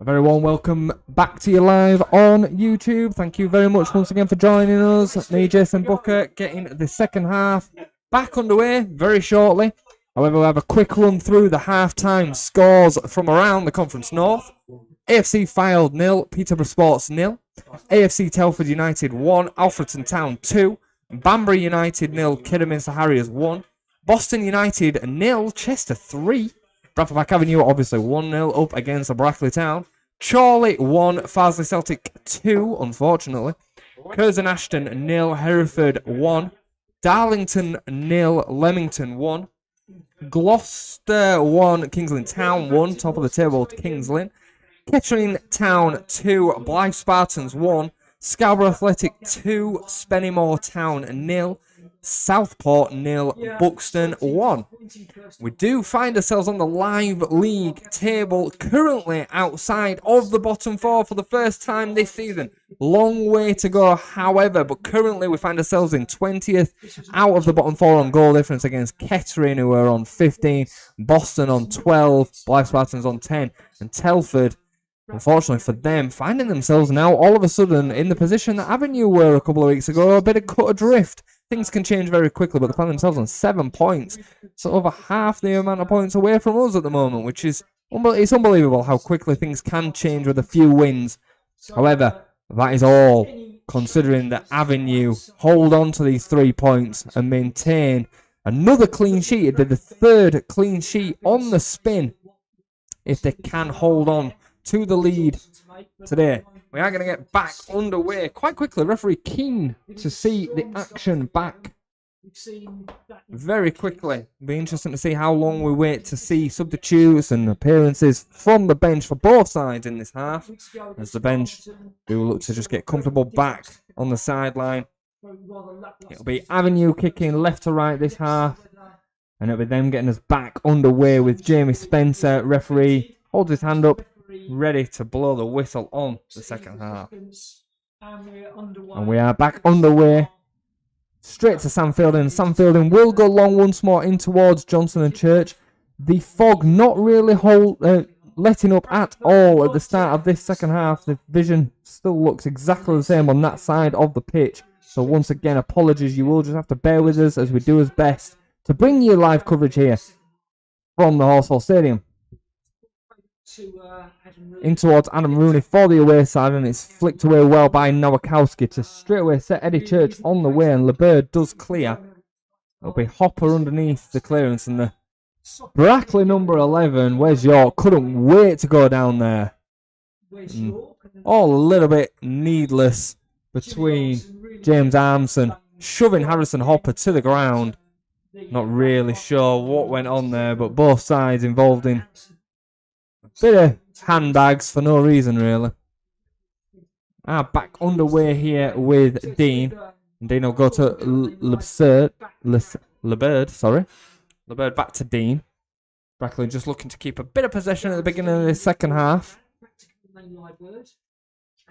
[SPEAKER 1] A very warm welcome back to you live on YouTube. Thank you very much once again for joining us. Me, Jason Booker, getting the second half back underway very shortly. However, we'll have a quick run through the half-time scores from around the Conference North. AFC Fylde 0, Peterborough Sports 0. AFC Telford United 1, Alfreton Town 2. Banbury United 0, Kidderminster Harriers 1. Boston United 0, Chester 3. Bradford Park Avenue obviously 1-0 up against the Brackley Town. Chorley 1, Farsley Celtic 2, unfortunately. Curzon Ashton 0, Hereford 1. Darlington 0, Leamington 1. Gloucester 1, Kings Lynn Town 1, top of the table Kings Lynn. Kettering Town 2, Blythe Spartans 1. Scarborough Athletic 2, Spennymoor Town 0. Southport 0, Buxton 1. We do find ourselves on the live league table, currently outside of the bottom four for the first time this season. Long way to go, however, but currently we find ourselves in 20th out of the bottom four on goal difference against Kettering, who are on 15, Boston on 12, Blythe Spartans on 10, and Telford, unfortunately for them, finding themselves now all of a sudden in the position that Avenue were a couple of weeks ago, a bit of cut adrift. Things can change very quickly, but they find themselves on 7 points. So over half the amount of points away from us at the moment, which is it's unbelievable how quickly things can change with a few wins. However, that is all considering that Avenue hold on to these 3 points and maintain another clean sheet. It'd be the third clean sheet on the spin if they can hold on to the lead today. We are going to get back underway quite quickly. Referee keen to see the action back very quickly. Be interesting to see how long we wait to see substitutes and appearances from the bench for both sides in this half, as the bench do look to just get comfortable back on the sideline. It'll be Avenue kicking left to right this half, and it'll be them getting us back underway with Jamie Spencer. Referee holds his hand up, ready to blow the whistle on the second half. And we are back underway. Straight to Sam Fielding. Sam Fielding will go long once more in towards Johnson and Church. The fog not really letting up at all at the start of this second half. The vision still looks exactly the same on that side of the pitch. So once again, apologies. You will just have to bear with us as we do our best to bring you live coverage here from the Horsefall Stadium. In towards Adam Rooney for the away side, and it's flicked away well by Nowakowski to straight away set Eddie Church on the way, and LeBird does clear. It'll be Hopper underneath the clearance, and the Brackley number 11, where's York, couldn't wait to go down there. All a little bit needless between James Armson shoving Harrison Hopper to the ground. Not really sure what went on there, but both sides involved in bit of handbags for no reason, really. Back underway here with Dean. And Dean will go to LeBird, sorry. LeBird back to Dean. Brackley just looking to keep a bit of possession at the beginning of the second half.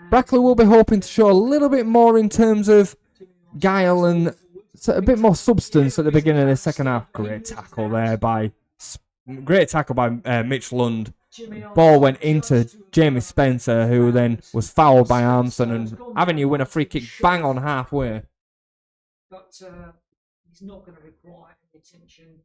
[SPEAKER 1] Brackley will be hoping to show a little bit more in terms of guile and a bit more substance at the beginning of the second half. Great tackle by Mitch Lund. Ball went into Jamie Spencer, who then was fouled by Armson, and Avenue win a free kick bang on halfway.
[SPEAKER 3] But he's not going to require any attention.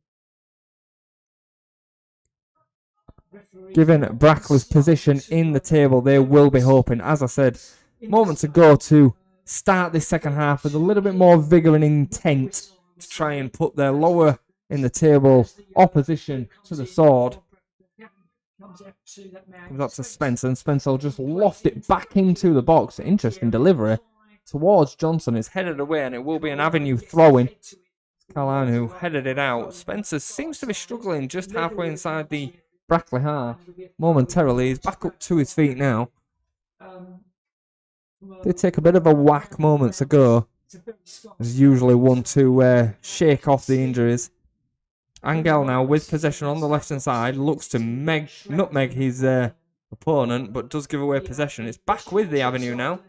[SPEAKER 1] Given Brackley's position in the table, they will be hoping, as I said moments ago, to start this second half with a little bit more vigour and intent to try and put their lower in the table opposition to the sword. Comes up to Spencer, and Spencer will just loft it back into the box. Interesting delivery towards Johnson. It's headed away, and it will be an Avenue throw-in. It's Callahan who headed it out. Spencer seems to be struggling just halfway inside the Brackley half. Momentarily, he's back up to his feet now. Did take a bit of a whack moments ago. There's usually one to shake off the injuries. Angel now with possession on the left-hand side. Looks to nutmeg his opponent, but does give away possession. It's back with the Avenue now.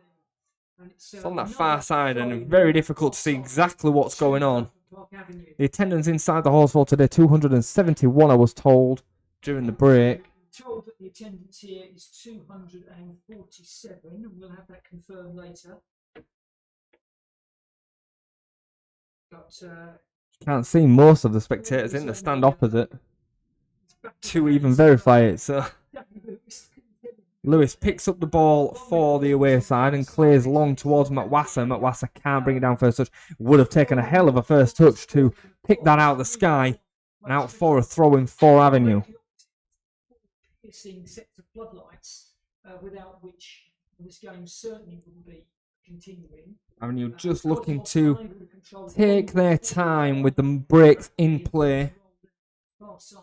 [SPEAKER 1] It's on that far side, and very difficult to see exactly what's going on. The attendance inside the Horsefall today, 271, I was told, during the break.
[SPEAKER 3] The attendance here is 247, and we'll have that confirmed later. But
[SPEAKER 1] Can't see most of the spectators in the stand opposite to even verify it. So Lewis picks up the ball for the away side and clears long towards McWasser. McWasser can't bring it down first touch. Would have taken a hell of a first touch to pick that out of the sky and out for a throw in for Avenue.
[SPEAKER 3] Piercing sets of floodlights without which this game certainly wouldn't be continuing.
[SPEAKER 1] Avenue just looking to take their time with the breaks in play. It's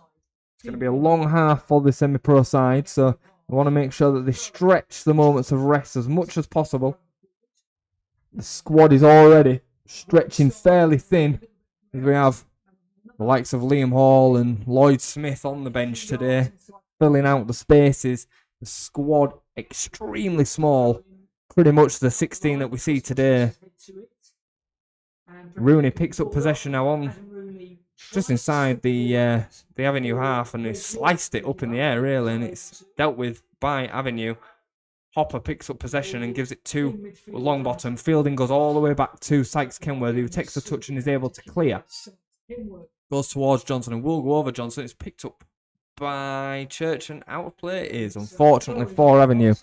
[SPEAKER 1] going to be a long half for the semi-pro side, so I want to make sure that they stretch the moments of rest as much as possible. The squad is already stretching fairly thin, as we have the likes of Liam Hall and Lloyd Smith on the bench today, filling out the spaces. The squad extremely small, pretty much the 16 that we see today. Rooney picks up possession now on just inside the Avenue half, and he sliced it up in the air really, and it's dealt with by Avenue. Hopper picks up possession and gives it to Longbottom. Fielding goes all the way back to Sykes Kenworthy, who takes the touch and is able to clear. Goes towards Johnson and will go over Johnson. It's picked up by Church and out of play it is, unfortunately for Avenue.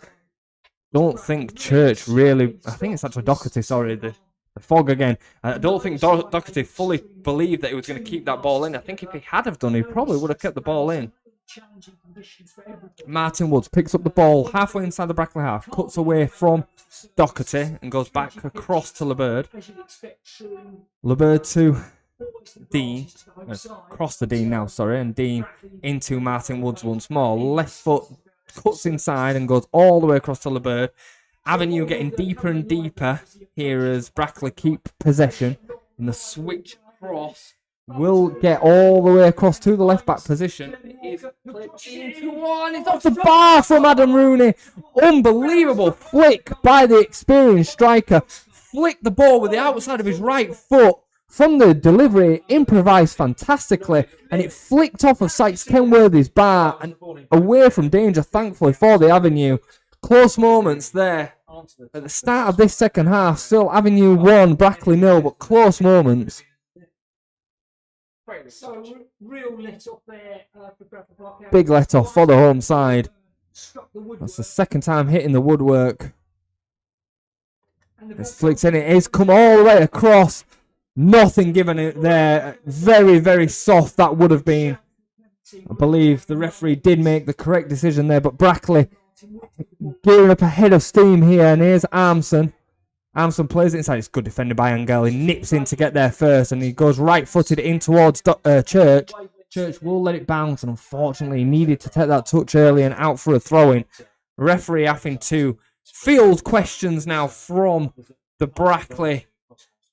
[SPEAKER 1] Don't think Church really, I think it's actually Doherty, sorry, the fog again. I don't think Doherty fully believed that he was going to keep that ball in. I think if he had have done, he probably would have kept the ball in. Martin Woods picks up the ball halfway inside the Brackley half, cuts away from Doherty and goes back across to LeBird. LeBird to Dean, across the Dean now, sorry, and Dean into Martin Woods once more. Left foot cuts inside and goes all the way across to LeBird. Avenue getting deeper and deeper here as Brackley keep possession, and the switch cross will get all the way across to the left back position. It's off the bar from Adam Rooney. Unbelievable flick by the experienced striker. Flicked the ball with the outside of his right foot. From the delivery, improvised fantastically, and it flicked off of Sykes Kenworthy's bar and away from danger, thankfully, for the Avenue. Close moments there at the start of this second half. Still Avenue 1, Brackley 0, but close moments.
[SPEAKER 3] So, real let off there for Bradford Park.
[SPEAKER 1] Big let off for the home side. That's the second time hitting the woodwork. It's flicked in, it is come all the way across. Nothing given it there. Very, very soft that would have been. I believe the referee did make the correct decision there, but Brackley gearing up ahead of steam here, and here's Armson. Armson plays it inside. It's good defended by Angel. He nips in to get there first, and he goes right-footed in towards Church. Church will let it bounce, and unfortunately he needed to take that touch early and out for a throw-in. Referee having to field questions now from the Brackley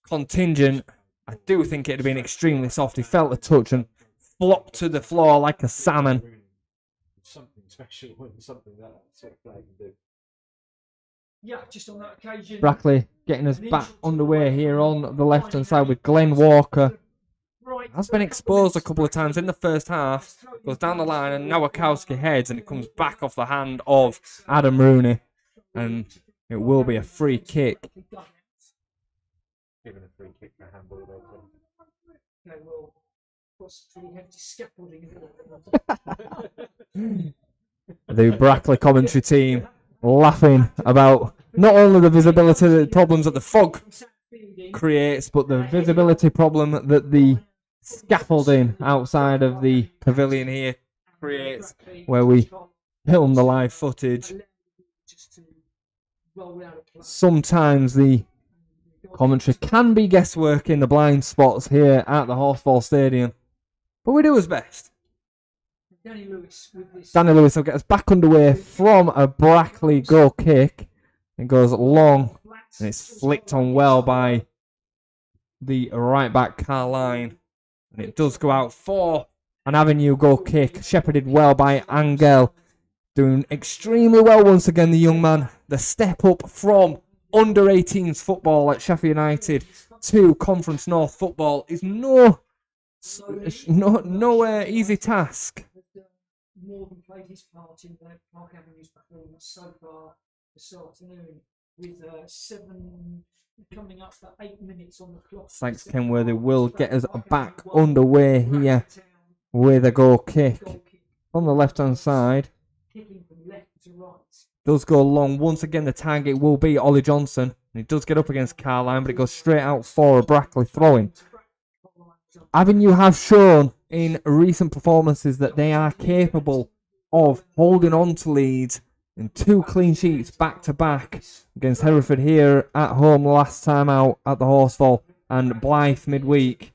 [SPEAKER 1] contingent. I do think it had been extremely soft. He felt the touch and flopped to the floor like a salmon.
[SPEAKER 2] Something special when something that sort of flag can do.
[SPEAKER 3] Yeah, just on that occasion.
[SPEAKER 1] Brackley getting us back underway here on the left-hand side with Glenn Walker. Has been exposed a couple of times in the first half. Goes down the line and Nowakowski heads, and it comes back off the hand of Adam Rooney. And it will be a free kick.
[SPEAKER 2] Given a free kick for a handball there.
[SPEAKER 3] They will possibly have to scaffolding.
[SPEAKER 1] The Brackley commentary team laughing about not only the visibility problems that the fog creates, but the visibility problem that the scaffolding outside of the pavilion here creates, where we film the live footage. Sometimes the commentary can be guesswork in the blind spots here at the Horsefall Stadium, but we do his best. Danny Lewis will get us back underway from a Brackley goal kick. It goes long, and it's flicked on well by the right back Carline. And it does go out for an Avenue goal kick, shepherded well by Angel. Doing extremely well once again, the young man. The step up from under 18s football at Sheffield United to Conference North football is no easy task.
[SPEAKER 3] more than played his part in the Park Avenue's performance so far this afternoon, with coming up for 8 minutes on the clock.
[SPEAKER 1] Sykes Kenworthy will get us back underway here with a goal kick from the left-hand side.
[SPEAKER 3] Kicking from left to right.
[SPEAKER 1] Does go long. Once again, the target will be Ollie Johnson. And it does get up against Carline, but it goes straight out for a Brackley throw-in. Avenue have shown in recent performances that they are capable of holding on to leads in 2 clean sheets back-to-back against Hereford here at home last time out at the Horsefall and Blythe midweek.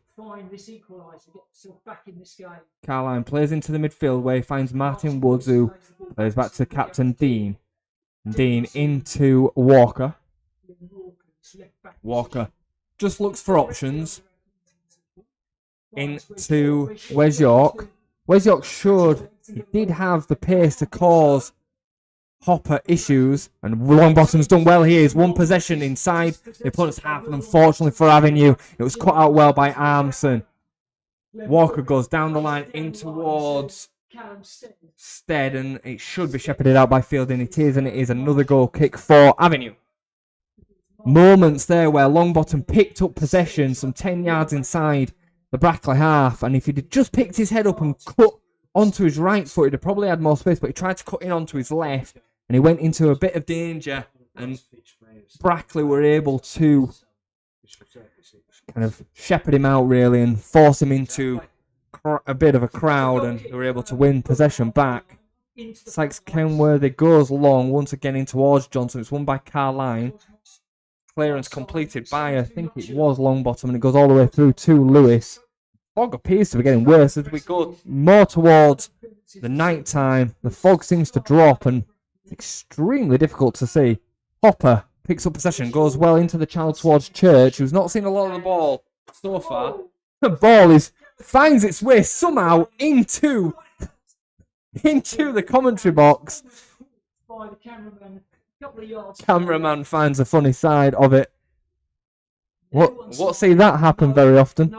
[SPEAKER 1] Carline plays into the midfield where he finds Martin Woods, who plays back to captain Dean. Dean into Walker. Walker just looks for options. Into Wes York. Wes York showed he did have the pace to cause Hopper issues, and Longbottom's done well here. He's one possession inside the opponent's half, and unfortunately for Avenue, it was cut out well by Armson. Walker goes down the line in towards Stead, and it should be shepherded out by Fielding. It is, and it is another goal kick for Avenue. Moments there where Longbottom picked up possession some 10 yards inside the Brackley half, and if he'd just picked his head up and cut onto his right foot, he'd have probably had more space, but he tried to cut in onto his left, and he went into a bit of danger, and Brackley were able to kind of shepherd him out, really, and force him into a bit of a crowd, and they were able to win possession back. Sykes Kenworthy goes long, once again in towards Johnson. It's won by Carline. Clearance completed by, I think it was Longbottom, and it goes all the way through to Lewis. Fog appears to be getting worse as we go more towards the night time. The fog seems to drop, and it's extremely difficult to see. Hopper picks up possession, goes well into the channel towards Church, who's not seen a lot of the ball so far. The ball finds its way somehow into the commentary box. Cameraman finds the funny side of it. Won't see that happen very often.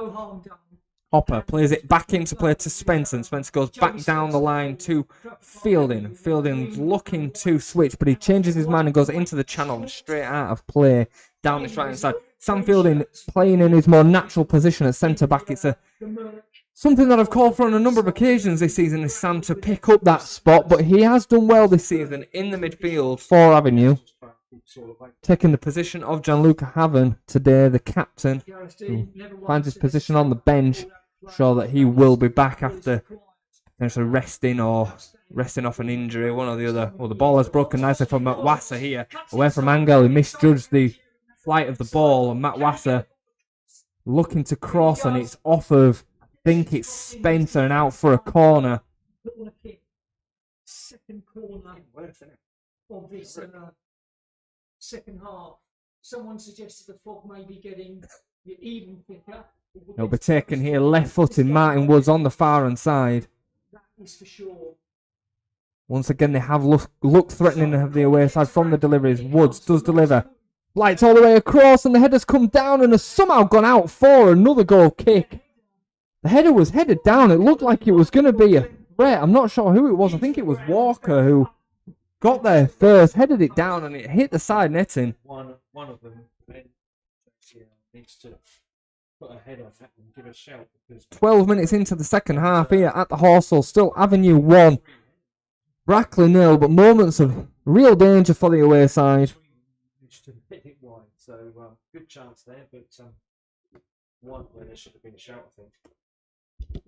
[SPEAKER 1] Hopper plays it back into play to Spencer, and Spencer goes back down the line to Fielding. Fielding's looking to switch, but he changes his mind and goes into the channel and straight out of play down this right hand side. Sam Fielding playing in his more natural position at centre back. It's something that I've called for on a number of occasions this season, is Sam to pick up that spot, but he has done well this season in the midfield for Avenue, taking the position of Gianluca Haven today, the captain, who finds his position on the bench. Sure that he will be back after potentially resting off an injury, one or the other. Well, the ball has broken nicely from Matt Wasser here, away from Angel. He misjudged the flight of the ball, and Matt Wasser looking to cross, and it's off of, I think it's Spencer, and out for a corner.
[SPEAKER 3] Second corner of this second half. Someone suggested the fog may be getting even thicker.
[SPEAKER 1] He'll be taken here, left-footed Martin Woods on the far hand side.
[SPEAKER 3] That is for sure.
[SPEAKER 1] Once again, they have looked threatening to have the away side from the deliveries. Woods does deliver. Lights all the way across, and the header's come down and has somehow gone out for another goal kick. The header was headed down. It looked like it was going to be a threat. I'm not sure who it was. I think it was Walker who got there first, headed it down, and it hit the side netting.
[SPEAKER 2] One of them needs to put a head on that and give a shout.
[SPEAKER 1] 12 minutes into the second half here at the Horsell. Still Avenue 1, Brackley 0, but moments of real danger for the away side.
[SPEAKER 2] Hit it wide, so good chance there, but one where there should have been a shout, I think.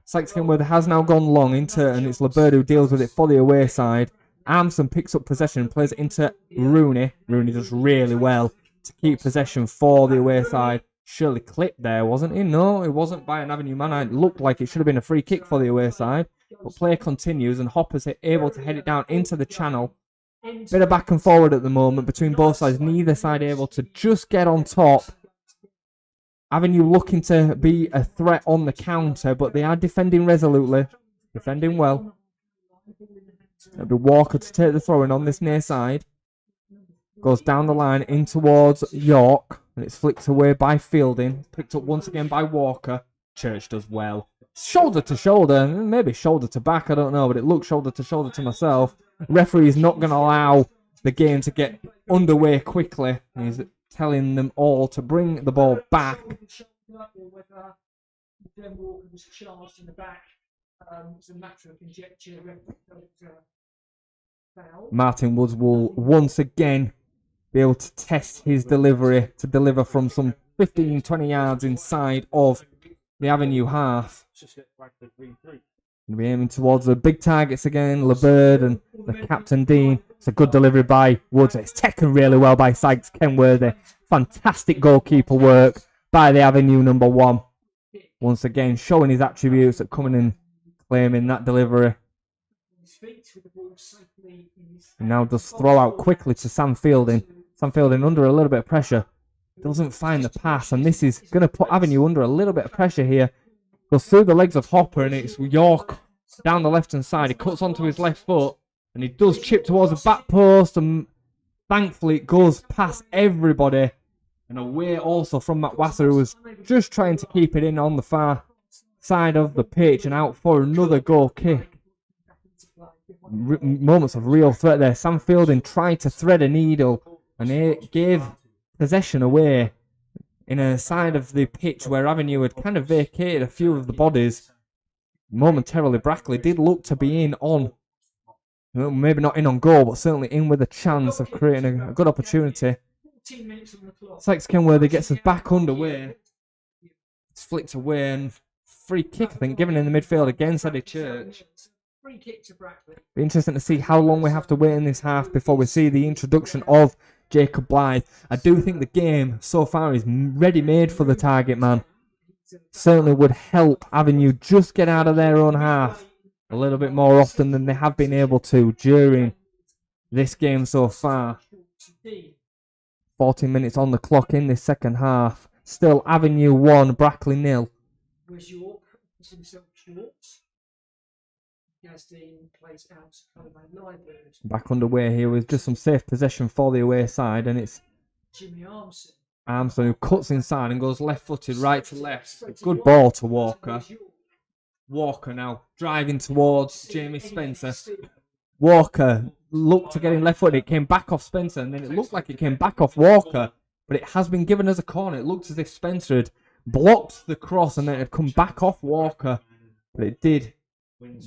[SPEAKER 1] Sykes Kenworthy has now gone long into, and it's Labird who deals with it for the away side. Armson picks up possession and plays it into Rooney. Rooney does really well to keep possession for the away side. Surely clipped there, wasn't he? No, it wasn't by an Avenue man. It looked like it should have been a free kick for the away side. But play continues, and Hopper's able to head it down into the channel. Bit of back and forward at the moment between both sides. Neither side able to just get on top. Avenue looking to be a threat on the counter, but they are defending resolutely. Defending well. It'll be Walker to take the throw-in on this near side. Goes down the line in towards York, and it's flicked away by Fielding. Picked up once again by Walker. Church does well shoulder to shoulder, maybe shoulder to back, I don't know, but it looked shoulder to shoulder to myself. Referee is not going to allow the game to get underway quickly. He's telling them all to bring the ball back.
[SPEAKER 3] Was charged in the back. It's a matter of conjecture.
[SPEAKER 1] Martin Woods will once again be able to test his delivery to deliver from some 15-20 yards inside of the Avenue half. Going to be aiming towards the big targets again, LeBird and the captain Dean. It's a good delivery by Woods. It's taken really well by Sykes Kenworthy. Fantastic goalkeeper work by the Avenue number 1. Once again, showing his attributes at coming in, claiming that delivery. And now does throw out quickly to Sam Fielding. Sam Fielding under a little bit of pressure. Doesn't find the pass, and this is going to put Avenue under a little bit of pressure here. Goes through the legs of Hopper, and it's York down the left-hand side. He cuts onto his left foot, and he does chip towards the back post, and thankfully it goes past everybody. And away also from Matt Wasser, who was just trying to keep it in on the far side of the pitch, and out for another goal kick. Moments of real threat there. Sam Fielding tried to thread a needle, and it gave possession away in a side of the pitch where Avenue had kind of vacated a few of the bodies. Momentarily, Brackley did look to be in on, well, maybe not in on goal, but certainly in with a chance of creating a good opportunity. Sykes Kenworthy gets us back underway. It's flicked away, and free kick, I think, given in the midfield against Eddie Church. Be interesting to see how long we have to wait in this half before we see the introduction of Jacob Blythe. I do think the game so far is ready-made for the target man. Certainly would help Avenue just get out of their own half a little bit more often than they have been able to during this game so far. 14 minutes on the clock in this second half. Still Avenue 1, Brackley 0. Back underway here with just some safe possession for the away side, and it's
[SPEAKER 3] Jimmy
[SPEAKER 1] Armstrong who cuts inside and goes left-footed right to left. A good ball to Walker. Walker now driving towards Jamie Spencer. Walker looked to get in left-footed. It came back off Spencer, and then it looked like it came back off Walker, but it has been given as a corner. It looked as if Spencer had blocked the cross and then it had come back off Walker, but it did.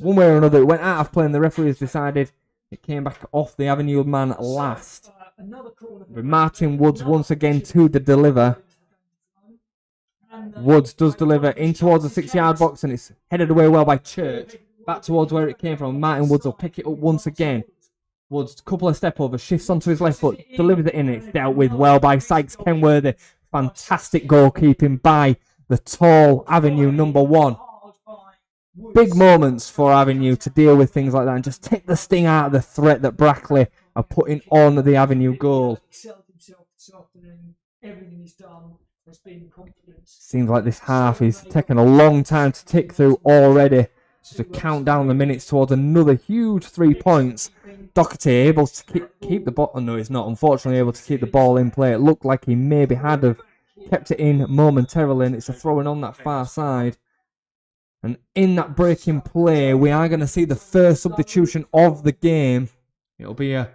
[SPEAKER 1] One way or another, it went out of play, and the referee has decided it came back off the Avenue man last. With Martin Woods once again to the deliver. Woods does deliver in towards the 6-yard box, and it's headed away well by Church. Back towards where it came from. Martin Woods will pick it up once again. Woods, couple of step over, shifts onto his left foot, delivers it in, and it's dealt with well by Sykes Kenworthy. Fantastic goalkeeping by the tall Avenue number 1. Big moments for Avenue to deal with things like that and just take the sting out of the threat that Brackley are putting on the Avenue goal. Seems like this half is taking a long time to tick through already. To count down the minutes towards another huge 3 points. Doherty able to keep the ball. No, he's not. Unfortunately, able to keep the ball in play. It looked like he maybe had have kept it in momentarily, and it's a throw in on that far side. And in that breaking play, we are going to see the first substitution of the game. It'll be a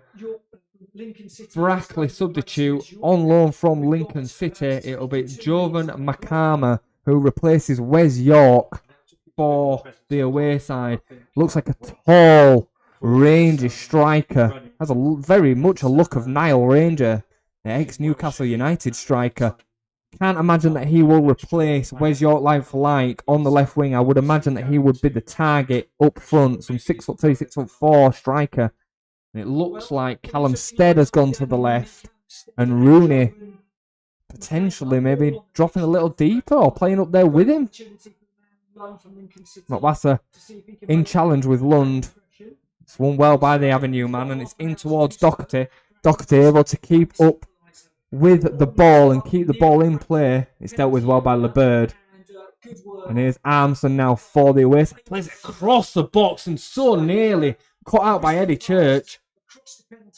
[SPEAKER 1] Brackley substitute on loan from Lincoln City. It'll be Jovan Makama, who replaces Wes York for the away side. Looks like a tall, rangy striker. Has very much a look of Niall Ranger, the ex-Newcastle United striker. Can't imagine that he will replace Wes York like for like on the left wing. I would imagine that he would be the target up front. Some 6'3", 6'4" striker. And it looks like Callum Stead has gone to the left, and Rooney potentially maybe dropping a little deeper or playing up there with him. Matwassa in challenge with Lund. It's won well by the Avenue man, and it's in towards Doherty. Doherty able to keep up with the ball and keep the ball in play. It's dealt with well by LeBird. And here's Armstrong now for the away side. Plays it across the box and so nearly cut out by Eddie Church.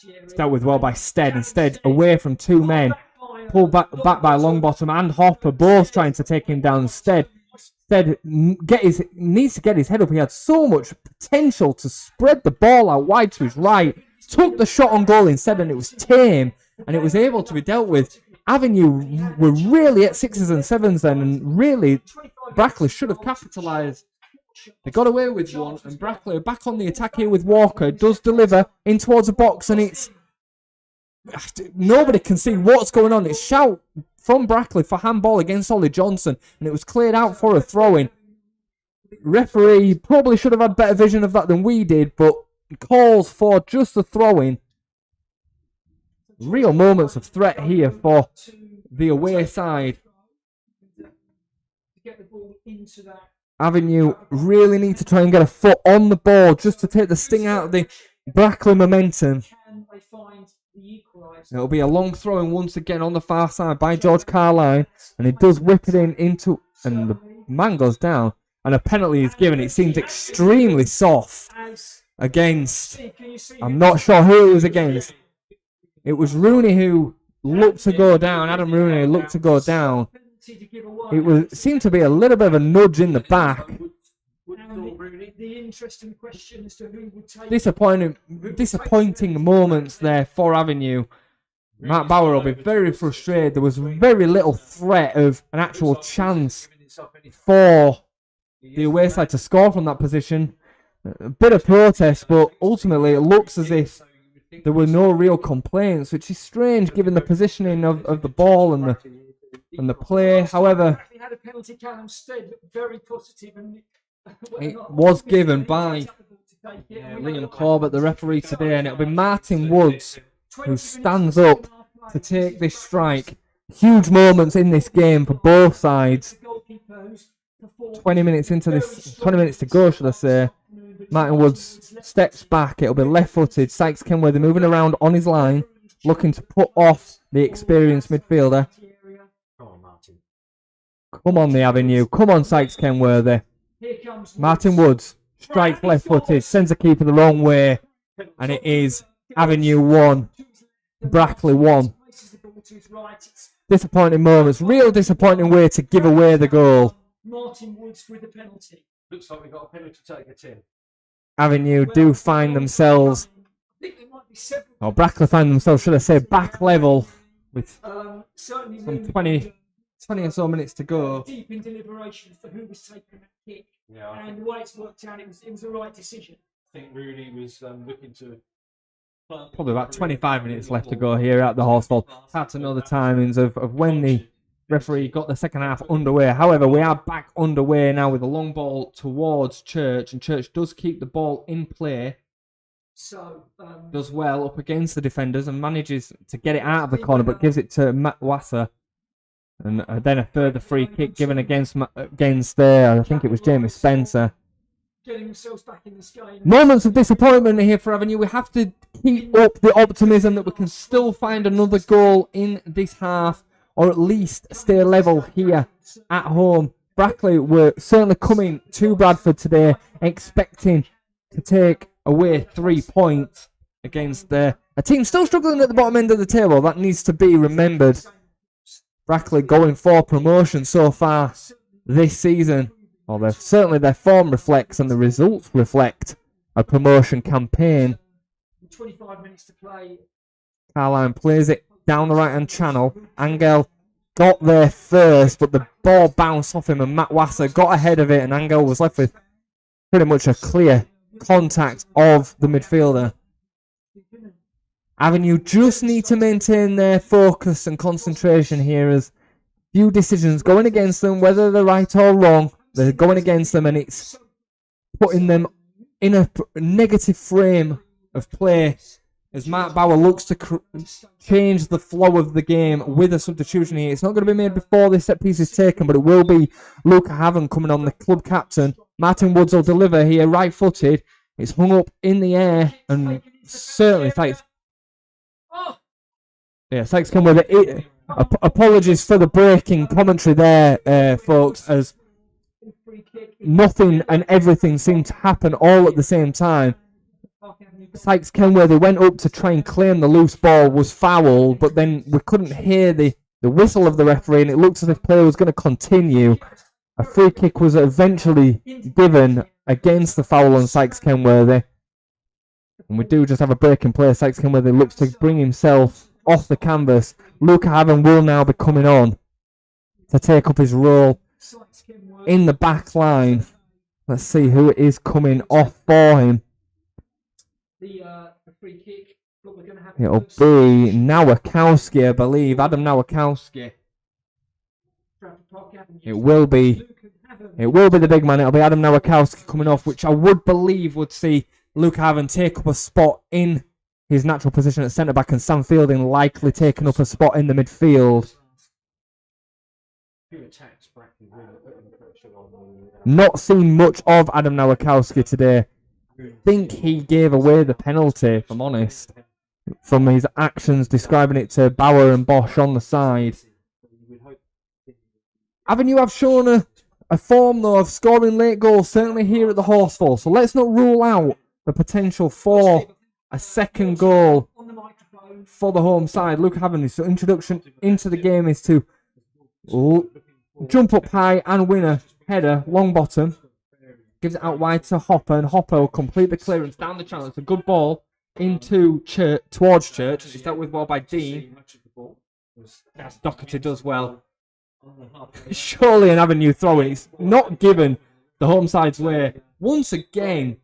[SPEAKER 1] It's dealt with well by Stead. Instead, away from 2 men. Pulled back by Longbottom and Hopper, both trying to take him down. Stead said needs to get his head up. He had so much potential to spread the ball out wide to his right. Took the shot on goal instead, and it was tame, and it was able to be dealt with. Avenue were really at 6s and 7s then, and really Brackley should have capitalised. They got away with one, and Brackley are back on the attack here with Walker. Does deliver in towards the box, and it's nobody can see what's going on. It's shout from Brackley for handball against Ollie Johnson, and it was cleared out for a throw-in. Referee probably should have had better vision of that than we did, but calls for just a throw-in. Real moments of threat here for the away side. Avenue really need to try and get a foot on the ball just to take the sting out of the Brackley momentum. It'll be a long throw-in once again on the far side by George Carline, and he does whip it into, and the man goes down, and a penalty is given. It seems extremely soft. Against, I'm not sure who it was against. It was Rooney who looked to go down. Adam Rooney looked to go down. It seemed to be a little bit of a nudge in the back. Disappointing moments there for Avenue. Matt Bauer will be very frustrated. There was very little threat of an actual chance for the away side to score from that position. A bit of protest, but ultimately it looks as if there were no real complaints, which is strange given the positioning of the ball and the play. However, it was given by Liam Corbett, the referee today, and it'll be Martin Woods who stands up to take this strike. Huge moments in this game for both sides. 20 minutes to go, should I say. Martin Woods steps back. It'll be left-footed. Sykes Kenworthy moving around on his line, looking to put off the experienced midfielder. Come on, the Avenue. Come on, Sykes Kenworthy. Martin Woods strikes left-footed, sends the keeper the wrong way, and it is Avenue 1, Brackley 1. Disappointing moments. Real disappointing way to give away the goal.
[SPEAKER 3] Martin Woods with the penalty.
[SPEAKER 2] Looks like we've got a penalty taker, Tim.
[SPEAKER 1] Avenue do find themselves, or Brackley find themselves, should I say, back level with some 20 or so minutes to go.
[SPEAKER 3] Deep in deliberation for who was taking that kick, and the way it's worked out, it was the right decision.
[SPEAKER 2] I think Rooney was looking to.
[SPEAKER 1] Probably about 25 minutes left to go here at the Horsfall. It's hard to know the timings of when the referee got the second half underway. However, we are back underway now with a long ball towards Church, and Church does keep the ball in play. Does well up against the defenders and manages to get it out of the corner, but gives it to Matt Wasser. And then a further free kick given against I think it was Jamie Spencer.
[SPEAKER 3] Getting themselves back in this game.
[SPEAKER 1] Moments of disappointment here for Avenue. We have to keep up the optimism that we can still find another goal in this half, or at least stay level here at home. Brackley were certainly coming to Bradford today, expecting to take away 3 points against a team still struggling at the bottom end of the table. That needs to be remembered. Brackley going for promotion so far this season. Well, certainly their form reflects and the results reflect a promotion campaign.
[SPEAKER 3] 25 minutes to play.
[SPEAKER 1] Carline plays it down the right-hand channel. Angel got there first, but the ball bounced off him and Matt Wasser got ahead of it, and Angel was left with pretty much a clear contact of the midfielder. Avenue just need to maintain their focus and concentration here, as few decisions going against them, whether they're right or wrong. They're going against them, and it's putting them in a negative frame of play as Matt Bauer looks to change the flow of the game with a substitution here. It's not going to be made before this set piece is taken, but it will be Luca Haven coming on, the club captain. Martin Woods will deliver here, right-footed. It's hung up in the air, and certainly Sykes. Yeah, Sykes come with it. Apologies for the breaking commentary there, folks, as nothing and everything seemed to happen all at the same time. Sykes Kenworthy went up to try and claim the loose ball, was fouled, but then we couldn't hear the whistle of the referee, and it looks as if play was going to continue. A free kick was eventually given against the foul on Sykes Kenworthy. And we do just have a break in play. Sykes Kenworthy looks to bring himself off the canvas. Luca Haven will now be coming on to take up his role in the back line. Let's see who it is coming off for him.
[SPEAKER 3] The free kick. But we're gonna have
[SPEAKER 1] It'll be Nowakowski, I believe. Adam Nowakowski. It will be the big man. It'll be Adam Nowakowski coming off, which I would believe would see Luca Haven take up a spot in his natural position at centre back, and Sam Fielding likely taking up a spot in the midfield. Not seen much of Adam Nowakowski today. I think he gave away the penalty, if I'm honest, from his actions, describing it to Bauer and Bosch on the side. Avenue have shown a form, though, of scoring late goals, certainly here at the Horsefall. So let's not rule out the potential for a second goal for the home side. Luke Haven's introduction into the game is to jump up high and win a header, long bottom. Gives it out wide to Hopper, and Hopper will complete the clearance down the channel. It's a good ball into towards Church. It's dealt with well by Dean. Doherty does well. Surely an Avenue throw-in. It's not given the home side's way. Once again,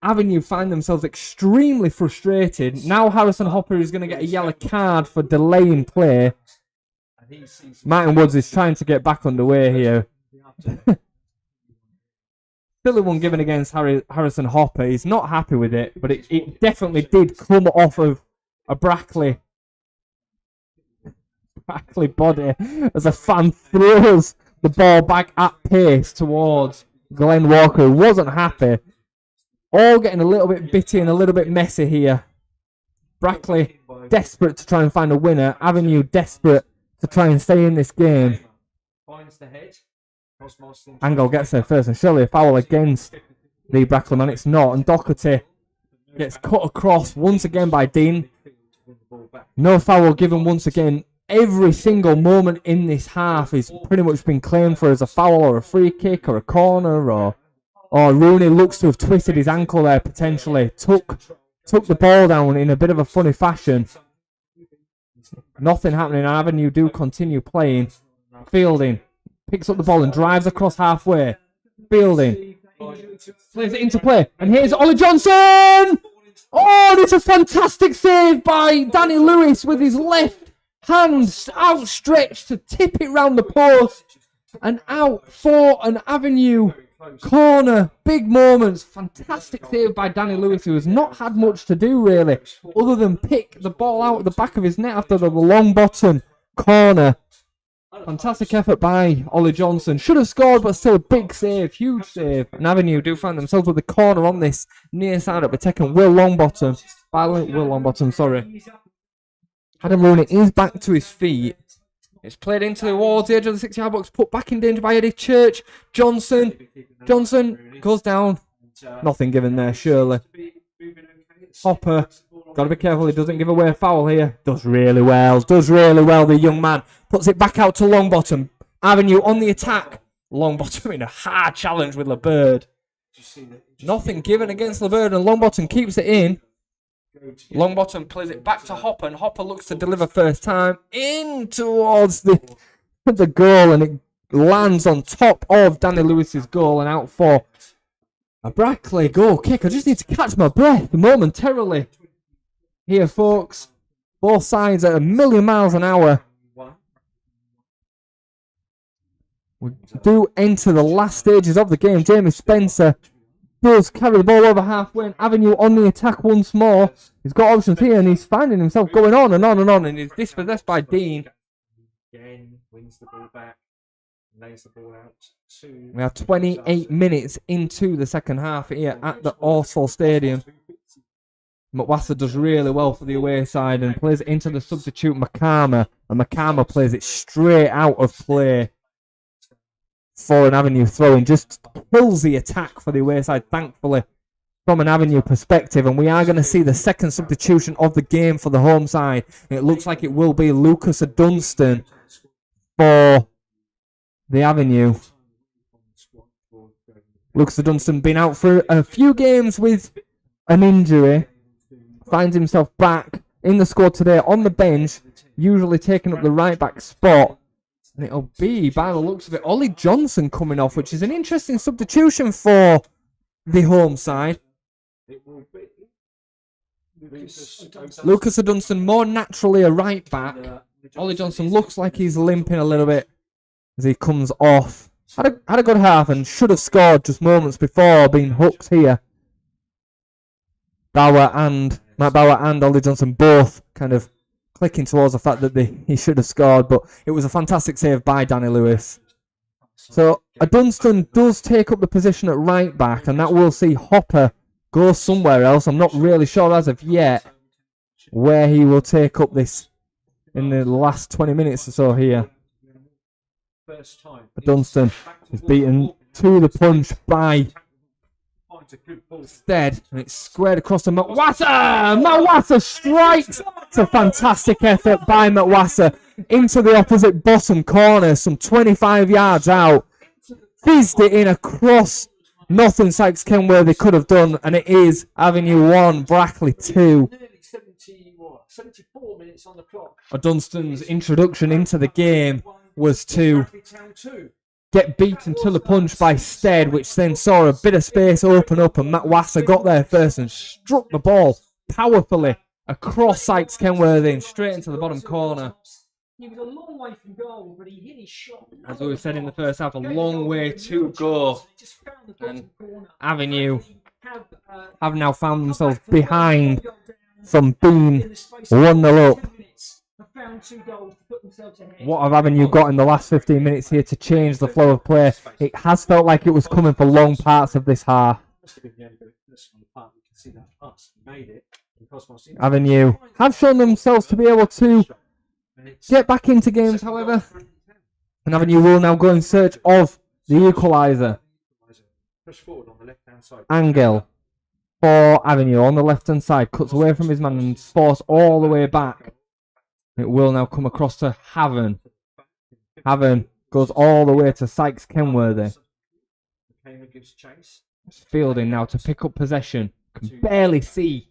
[SPEAKER 1] Avenue find themselves extremely frustrated. Now Harrison Hopper is going to get a yellow card for delaying play. Martin Woods is trying to get back underway here. Silly one given against Harrison Hopper. He's not happy with it, but it definitely did come off of a Brackley body as a fan throws the ball back at pace towards Glenn Walker, who wasn't happy. All getting a little bit bitty and a little bit messy here. Brackley desperate to try and find a winner. Avenue desperate to try and stay in this game. Angle gets there first, and surely a foul against the Brackley man. It's not, and Doherty gets cut across once again by Dean. No foul given once again. Every single moment in this half is pretty much been claimed for as a foul or a free kick or a corner, or Rooney looks to have twisted his ankle there potentially. Took the ball down in a bit of a funny fashion. Nothing happening. Avenue do continue playing. Fielding picks up the ball and drives across halfway. Fielding plays it into play, and here's Ollie Johnson! Oh, it's a fantastic save by Danny Lewis with his left hand outstretched to tip it round the post and out for an Avenue corner. Big moments. Fantastic save by Danny Lewis, who has not had much to do really other than pick the ball out at the back of his net after the long bottom corner. Fantastic effort by Ollie Johnson. Should have scored, but still a big save, huge save. And Avenue do find themselves with the corner on this near side up. We're taking Will Longbottom, sorry. Adam Rooney is back to his feet. It's played into towards the edge of the 6-yard box, put back in danger by Eddie Church. Johnson goes down. Nothing given there, surely. Hopper, got to be careful he doesn't give away a foul here. Does really well, the young man. Puts it back out to Longbottom. Avenue on the attack. Longbottom in a hard challenge with LeBird. Nothing given against LeBird, and Longbottom keeps it in. Longbottom plays it back to Hopper, and Hopper looks to deliver first time in towards the goal, and it lands on top of Danny Lewis's goal and out for a Brackley goal kick. I just need to catch my breath momentarily here, folks. Both sides at a million miles an hour. We do enter the last stages of the game. Jamie Spencer does carry the ball over halfway, and Avenue on the attack once more. He's got options here, and he's finding himself going on and on and on, and he's dispossessed by Dean.
[SPEAKER 2] Again, wins the ball back, lays the ball out to...
[SPEAKER 1] We are 28 minutes into the second half here at the Horsefall Stadium. McWasser does really well for the away side and plays it into the substitute Makama, and Makama plays it straight out of play for an Avenue throw-in. Just kills the attack for the away side, thankfully, from an Avenue perspective. And we are going to see the second substitution of the game for the home side. It looks like it will be Lucas Dunstan for the Avenue. Lucas Dunstan been out for a few games with an injury. Finds himself back in the squad today on the bench, usually taking up the right back spot. And it'll be, by the looks of it, Ollie Johnson coming off, which is an interesting substitution for the home side. Lucas Dunstan more naturally a right back. Ollie Johnson looks like he's limping a little bit as he comes off. Had a good half and should have scored just moments before being hooked here. Matt Bauer and Ollie Johnson both kind of clicking towards the fact that he should have scored, but it was a fantastic save by Danny Lewis. So Dunstan does take up the position at right back, and that will see Hopper go somewhere else. I'm not really sure as of yet where he will take up this in the last 20 minutes or so here. Dunstan is beaten to the punch by Stead, and it's squared across to Matwassa. Matwassa strikes. It's a fantastic effort by Matwassa into the opposite bottom corner, some 25 yards out. Fizzed it in across. Nothing Sykes Kenworthy could have done, and it is Avenue 1, Brackley 2.
[SPEAKER 3] 74 minutes on the clock.
[SPEAKER 1] Dunstan's introduction into the game was to get beaten to the punch by Stead, which then saw a bit of space open up, and Matt Wasser got there first and struck the ball powerfully across Sykes Kenworthy and straight into the bottom corner.
[SPEAKER 3] He was a long way from goal, but he hit his shot.
[SPEAKER 1] As we said in the first half, a long way to go. And Avenue have now found themselves behind from being 1-0 up. What have Avenue got in the last 15 minutes here to change the flow of play? It has felt like it was coming for long parts of this half. Avenue have shown themselves to be able to get back into games, however. And Avenue will now go in search of the equaliser. Angel for Avenue on the left-hand side. Cuts away from his man and is forced all the way back. It will now come across to Haven. Haven goes all the way to Sykes Kenworthy. Fielding now to pick up possession. Can barely see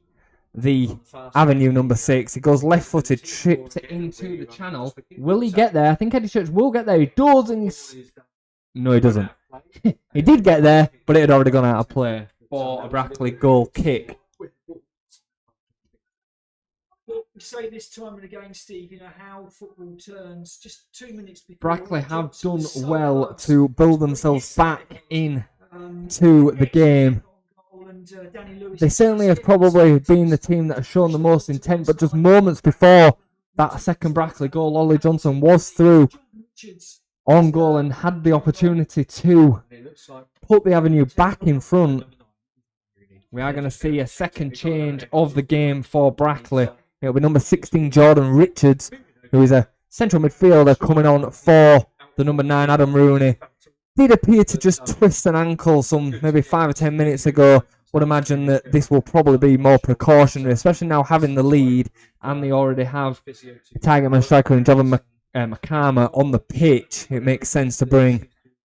[SPEAKER 1] the Avenue number 6. He goes left-footed, trips it into the channel. Will he get there? I think Eddie Church will get there. He does, and no, he doesn't. He did get there, but it had already gone out of play for a Brackley goal kick.
[SPEAKER 3] We say this time and again, Steve, you know how football turns just 2 minutes before.
[SPEAKER 1] Brackley have done well to build themselves back in to the game. They certainly have probably been the team that has shown the most intent, but just moments before that second Brackley goal, Ollie Johnson was through on goal and had the opportunity to put the Avenue back in front. We are going to see a second change of the game for Brackley. It'll be number 16, Jordan Richards, who is a central midfielder coming on for the number 9, Adam Rooney. Did appear to just twist an ankle some maybe 5 or 10 minutes ago. Would imagine that this will probably be more precautionary, especially now having the lead, and they already have a target man striker in Jovan Makama on the pitch. It makes sense to bring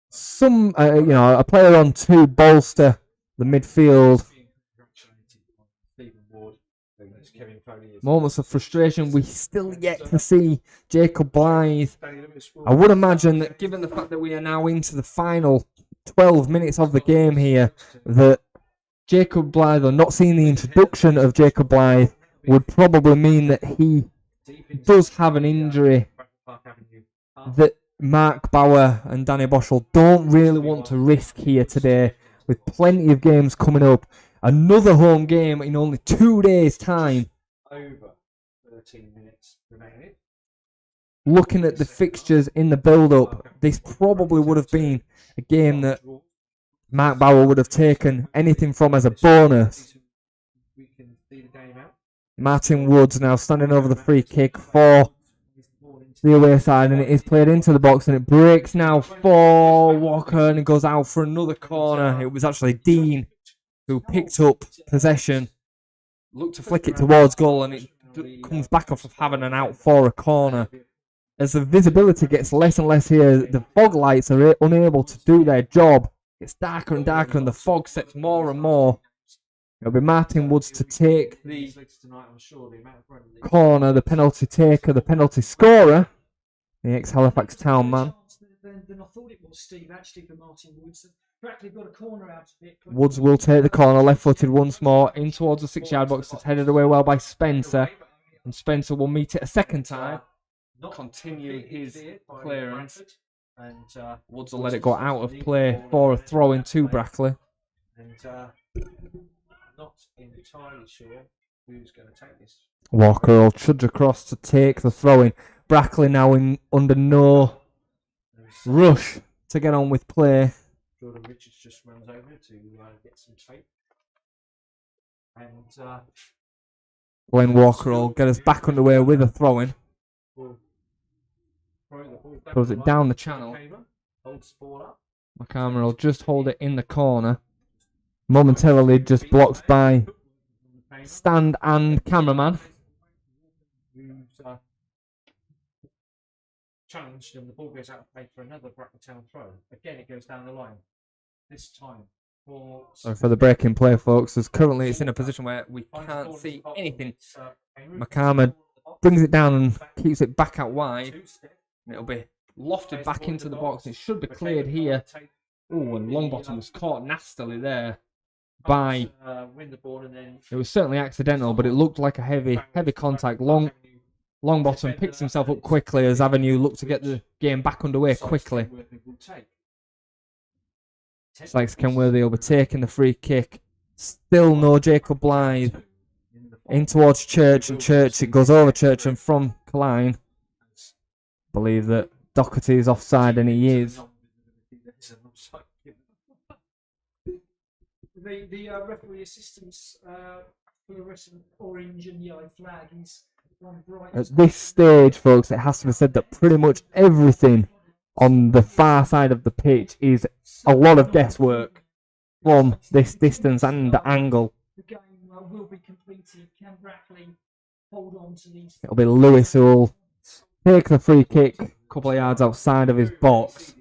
[SPEAKER 1] some, a player on to bolster the midfield. Moments of frustration. We still yet to see Jacob Blythe. I would imagine that given the fact that we are now into the final 12 minutes of the game here, that Jacob Blythe, or not seeing the introduction of Jacob Blythe, would probably mean that he does have an injury that Mark Bauer and Danny Boschel don't really want to risk here today, with plenty of games coming up. Another home game in only 2 days' time.
[SPEAKER 2] Over 13 minutes remaining.
[SPEAKER 1] Looking at the fixtures in the build-up, this probably would have been a game that Mark Bauer would have taken anything from as a bonus. Martin Woods now standing over the free kick for the away side, and it is played into the box, and it breaks now for Walker, and it goes out for another corner. It was actually Dean who picked up possession, looked to flick it towards goal, and it comes back off of having an out for a corner. as the visibility gets less and less here, the fog lights are unable to do their job. It's darker and darker, and the fog sets more and more. It'll be Martin Woods to take the corner, the penalty taker, the penalty scorer, the ex-Halifax Town man.
[SPEAKER 3] Than I thought it was, Steve, actually, for Martin Woods. Brackley got a corner out of it.
[SPEAKER 1] Woods will take the corner, left-footed once more, in towards the 6-yard box. It's headed away well by Spencer. And Spencer will meet it a second time. Continue his clearance.
[SPEAKER 2] And
[SPEAKER 1] Woods will let it go out of play for a throw in to Brackley.
[SPEAKER 2] And not entirely sure who's going to take this.
[SPEAKER 1] Walker will trudge across to take the throw in. Brackley now under no rush to get on with play.
[SPEAKER 2] Jordan Richards just runs over to get some tape. And
[SPEAKER 1] Glenn Walker will get us back underway with a throw in. Throws it down the channel. McCarmer will just hold it in the corner. Momentarily just blocked by stand and cameraman.
[SPEAKER 2] Challenged, and the ball goes out of play for another Brackley Town throw. Again, it goes down the line. This time
[SPEAKER 1] for the break in play, folks, as currently it's in a position where we can't see anything. McCarmer brings it down and keeps it back out wide. It'll be lofted back into the box. It should be cleared here. Oh, and Longbottom was caught nastily there by. It was certainly accidental, but it looked like a heavy contact. Longbottom picks himself up quickly as Avenue looked to get the game back underway quickly. Sykes Kenworthy will be taking the free kick. Still no Jacob Blythe. In towards Church, and Church, it goes over Church and from Klein. Believe that Doherty is offside, and he is.
[SPEAKER 3] The referee assistance fluorescent orange and yellow flag is one bright.
[SPEAKER 1] At this stage, folks, it has to be said that pretty much everything on the far side of the pitch is a lot of guesswork from this distance and the angle.
[SPEAKER 3] The game will be completed. Can Brackley hold on to these?
[SPEAKER 1] It'll be Lewis who will take the free kick a couple of yards outside of his box.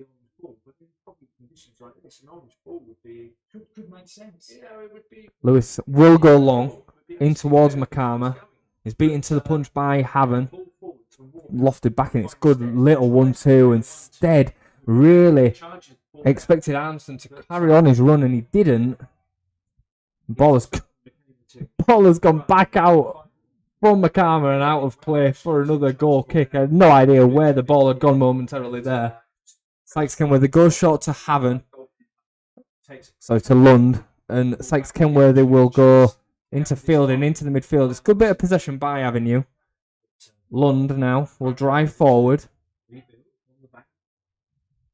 [SPEAKER 3] Could make sense.
[SPEAKER 1] Lewis will go long in towards McCarmer. He's beaten to the punch by Haven. Lofted back, and it's good little 1-2. Instead, really expected Armstrong to carry on his run, and he didn't. Ball has gone back out from McCarmer and out of play for another goal kick. I had no idea where the ball had gone momentarily there. Sykes Kenworthy goes short to Haven. So to Lund, and Sykes Kenworthy will go into field and into the midfield. It's a good bit of possession by Avenue. Lund now will drive forward.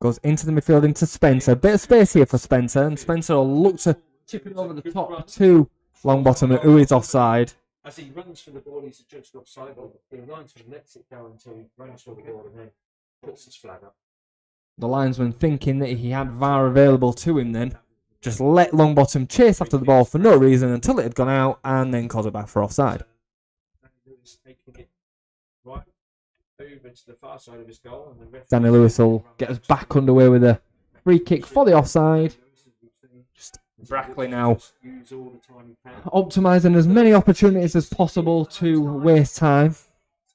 [SPEAKER 1] Goes into the midfield into Spencer. Bit of space here for Spencer, and Spencer will look to chip it over the top to Longbottom, who is offside.
[SPEAKER 2] As he runs for the ball, he's judged offside. He runs for lets it go until he runs for the ball and then puts his flag up.
[SPEAKER 1] The linesman, thinking that he had VAR available to him then, just let Longbottom chase after the ball for no reason until it had gone out, and then called it back for offside. Danny Lewis will get us back underway with a free kick for the offside. Just Brackley now optimising as many opportunities as possible to waste time.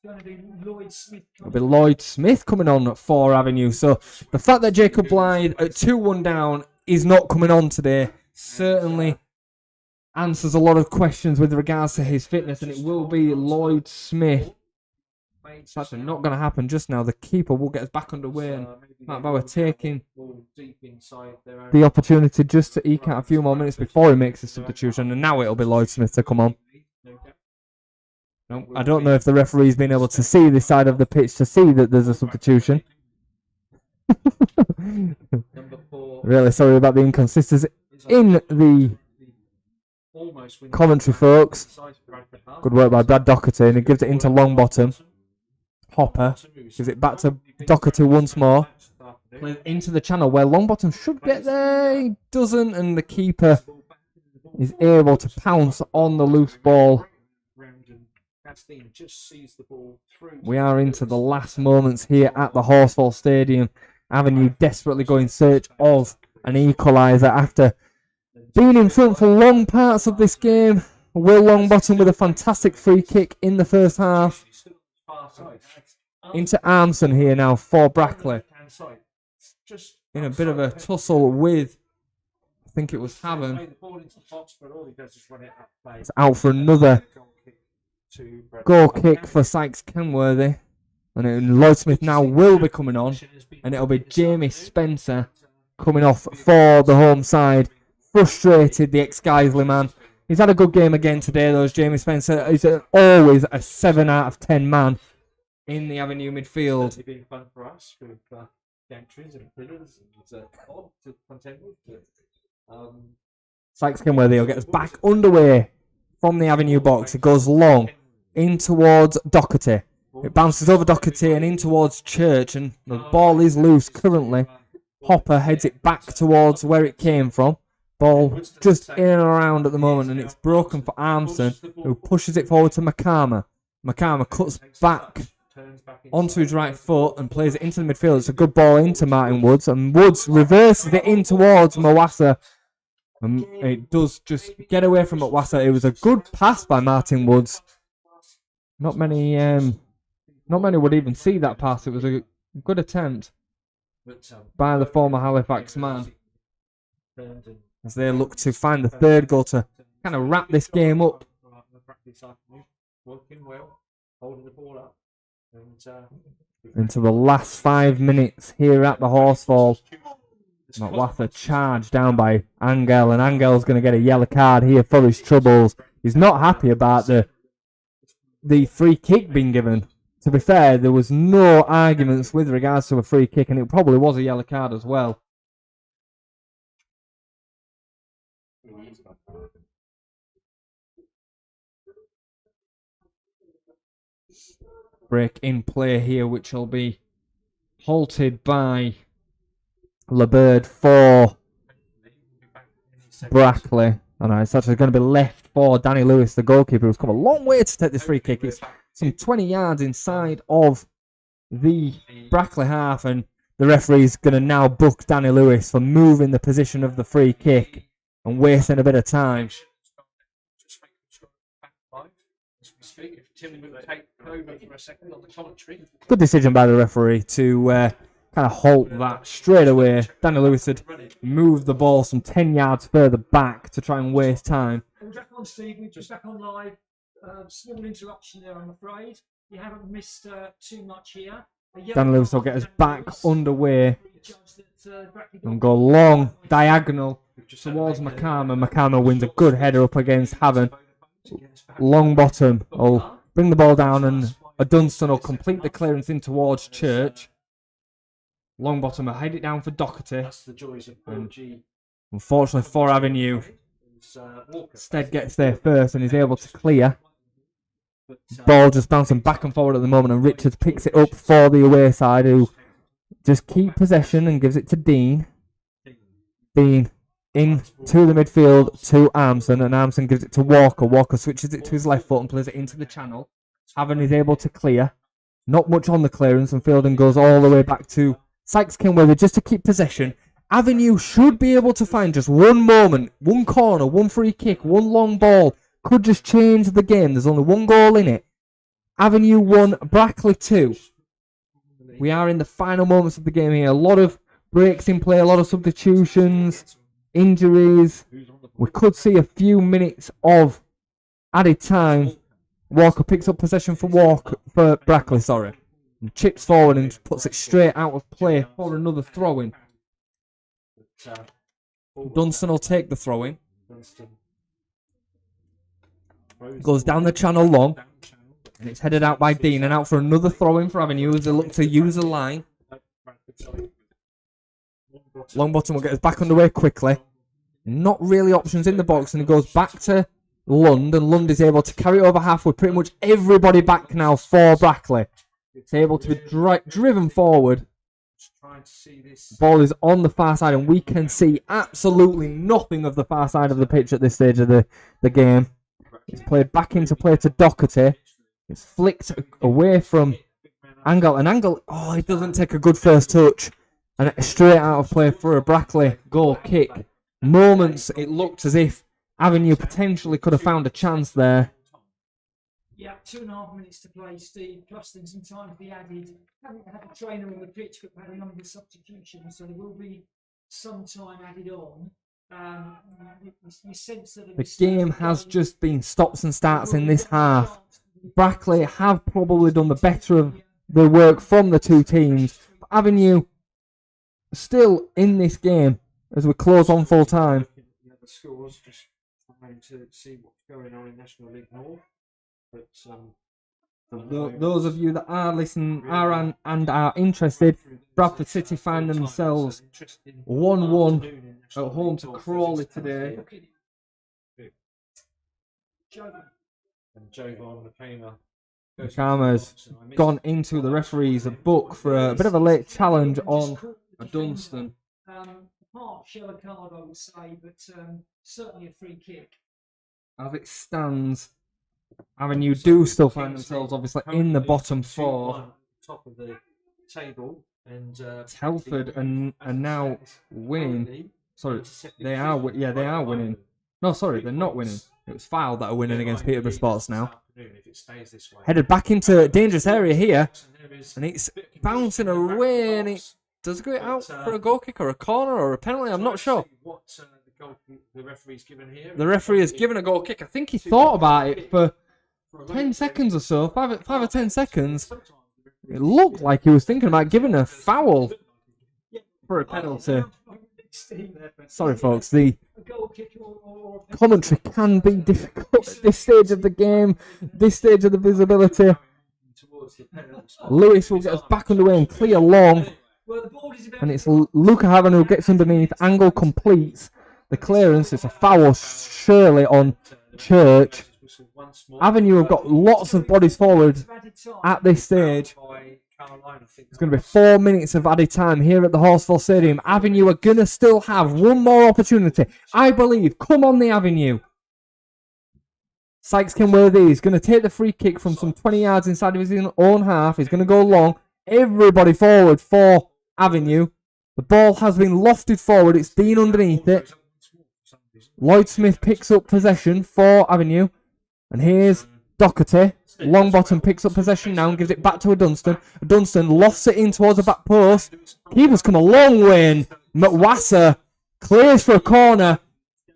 [SPEAKER 1] It'll be Lloyd Smith coming on for Avenue. So the fact that Jacob Blythe at 2-1 down is not coming on today certainly answers a lot of questions with regards to his fitness, and it will be Lloyd Smith. It's actually not going to happen just now. The keeper will get us back underway, and Matt Bauer taking the opportunity just to eke out a few more minutes before he makes his substitution, and now it'll be Lloyd Smith to come on. No, I don't know if the referee's been able to see this side of the pitch to see that there's a substitution. Really sorry about the inconsistency in the commentary, folks. Good work by Brad Doherty, and he gives it into Longbottom. Hopper gives it back to Doherty once more. Plays into the channel where Longbottom should get there. He doesn't, and the keeper is able to pounce on the loose ball
[SPEAKER 2] Castine just sees the ball through.
[SPEAKER 1] We are into the last moments here at the Horsfall Stadium. Avenue desperately go in search of an equaliser after being in front for long parts of this game. Will Longbottom with a fantastic free kick in the first half. Into Armson here now for Brackley. In a bit of a tussle with, I think it was Haven. It's out for another goal kick for Sykes Kenworthy. And Lloyd Smith now will be coming on. And it'll be Jamie Spencer coming off for the home side. Frustrated, the ex-Guiseley man. He's had a good game again today, though. Jamie Spencer is always a 7 out of 10 man in the Avenue midfield.
[SPEAKER 2] It's been fun for us with gantries and pillars and odd to contend with.
[SPEAKER 1] Sykes Kenworthy will get us back underway from the Avenue box. It goes long in towards Doherty. It bounces over Doherty and in towards Church, and the ball is loose currently. Hopper heads it back towards where it came from. Ball just in and around at the moment, and it's broken for Armson, who pushes it forward to McCarmer. McCarmer cuts back onto his right foot and plays it into the midfield. It's a good ball into Martin Woods, and Woods reverses it in towards Mwasa. And it does just get away from Mwasa. It was a good pass by Martin Woods. Not many would even see that pass. It was a good attempt by the former Halifax man, as they look to find the third goal to kind of wrap this game up. Into the last 5 minutes here at the Horsfall. Mwasa charged down by Angel, and Angel's going to get a yellow card here for his troubles. He's not happy about the free kick being given. To be fair, there was no arguments with regards to a free kick, and it probably was a yellow card as well. Break in play here, which will be halted by LeBird for Brackley. And it's actually going to be left for Danny Lewis, the goalkeeper, who's come a long way to take this free kick. It's some 20 yards inside of the Brackley half, and the referee's going to now book Danny Lewis for moving the position of the free kick and wasting a bit of time. Good decision by the referee to kind of halt that straight away. Danny Lewis had moved the ball some 10 yards further back to try and waste time.
[SPEAKER 3] We're back on, Steve. We're just back on live. Small interruption there, I'm afraid. You haven't missed too much here.
[SPEAKER 1] Danny Lewis will get us back underway and go long, diagonal towards McCarmer. McCarmer wins a good header up against Haven. Longbottom will bring the ball down, and Dunstan will complete the clearance in towards Church. Longbottom will head it down for Doherty. And unfortunately for Avenue, Stead gets there first and is able to clear. Ball just bouncing back and forward at the moment, and Richards picks it up for the away side, who just keep possession and gives it to Dean. Dean into the midfield to Armson, and Armson gives it to Walker. Walker switches it to his left foot and plays it into the channel. Haven is able to clear. Not much on the clearance, and Fielding goes all the way back to Sykes Kenworthy just to keep possession. Avenue should be able to find just one moment, one corner, one free kick, one long ball. Could just change the game. There's only one goal in it. Avenue 1, Brackley 2. We are in the final moments of the game here. A lot of breaks in play, a lot of substitutions, injuries. We could see a few minutes of added time. Walker picks up possession for Brackley, and chips forward and puts it straight out of play for another throw-in. Dunstan will take the throw-in. Goes down the channel long, and it's headed out by Dean, and out for another throw-in for Avenue as they look to use the line. Longbottom will get us back underway quickly. Not really options in the box, and it goes back to Lund, and Lund is able to carry it over half with pretty much everybody back now for Brackley. It's able to be driven forward. Ball is on the far side, and we can see absolutely nothing of the far side of the pitch at this stage of the game. It's played back into play to Doherty. It's flicked away from Angle, and Angle, oh, he doesn't take a good first touch. And straight out of play for a Brackley goal kick. Moments it looked as if Avenue potentially could have found a chance there.
[SPEAKER 3] Yeah, 2.5 minutes to play, Steve, plus then some time to be added. Haven't had a trainer on the pitch, but had a number of substitutions, so there will be some time added on. You sense that
[SPEAKER 1] the game has just been stops and starts in this half. Brackley have probably done the better of the work from the two teams. But Avenue still in this game as we close on full time.
[SPEAKER 2] The scores, just trying to see what's going on in National League North. But
[SPEAKER 1] Those of you that are listening and are interested, Bradford City find themselves 1-1 at home to Crawley today.
[SPEAKER 2] And Jovan
[SPEAKER 1] McCarmer's gone into the referee's book for a bit of a late challenge on Dunstan.
[SPEAKER 3] Half shell a card, I would say, but certainly a free kick.
[SPEAKER 1] As it stands, Avenue do still find themselves obviously in the bottom four.
[SPEAKER 2] Top of the table, and
[SPEAKER 1] Telford are now winning. Sorry, they are winning. No, sorry, they're not winning. It was Fylde that are winning against Peterborough Sports now. Headed back into a dangerous area here, and it's bouncing away, and it does go out for a goal kick or a corner or a penalty. I'm not sure.
[SPEAKER 2] The referee's given here.
[SPEAKER 1] The referee has given a goal kick. I think he thought about it for 10 seconds or so, 5 or 10 seconds. It looked like he was thinking about giving a foul for a penalty. Sorry, folks. The commentary can be difficult at this stage of the game, this stage of the visibility. Lewis will get us back underway and clear long. And it's Luca Haven who gets underneath. Angle completes the clearance. It's a foul, surely, on Church. Avenue have got lots of bodies forward at this stage. It's going to be 4 minutes of added time here at the Horsfall Stadium. Avenue are going to still have one more opportunity, I believe. Come on, the Avenue. Sykes Kenworthy is going to take the free kick from some 20 yards inside of his own half. He's going to go long. Everybody forward for Avenue. The ball has been lofted forward. It's been underneath it. Lloyd Smith picks up possession for Avenue. And here's Doherty. Longbottom picks up possession now and gives it back to a Dunstan. Dunstan lofts it in towards the back post. Keeper's come a long way in. McWasser clears for a corner.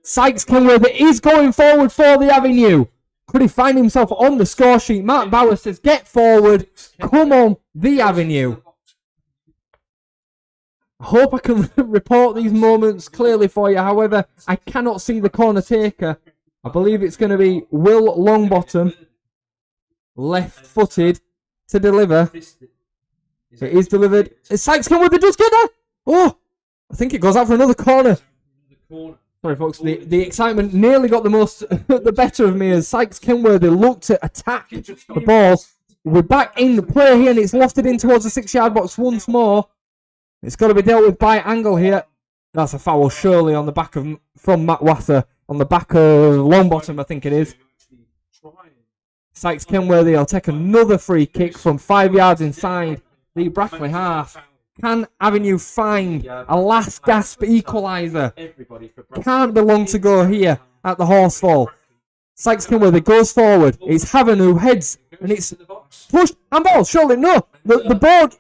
[SPEAKER 1] Sykes Kenworthy is going forward for the Avenue. Could he find himself on the score sheet? Mark Bauer says, get forward. Come on, the Avenue. I hope I can report these moments clearly for you. However, I cannot see the corner taker. I believe it's going to be Will Longbottom. Left-footed to deliver. It is delivered. Sykes Kenworthy does get there. Oh, I think it goes out for another corner. Sorry, folks. The excitement nearly got the better of me as Sykes Kenworthy looked to attack the ball. We're back in the play here, and it's lofted in towards the 6-yard box once more. It's got to be dealt with by Angle here. That's a foul, surely, on the back from Matt Wasser. On the back of Longbottom, I think it is. Sykes Kenworthy will take another free kick from 5 yards inside the Brackley half. Can Avenue find a last gasp equaliser? Can't be long to go here at the Horsfall. Sykes Kenworthy goes forward. It's Haven who heads, and it's pushed. Handball, surely no. The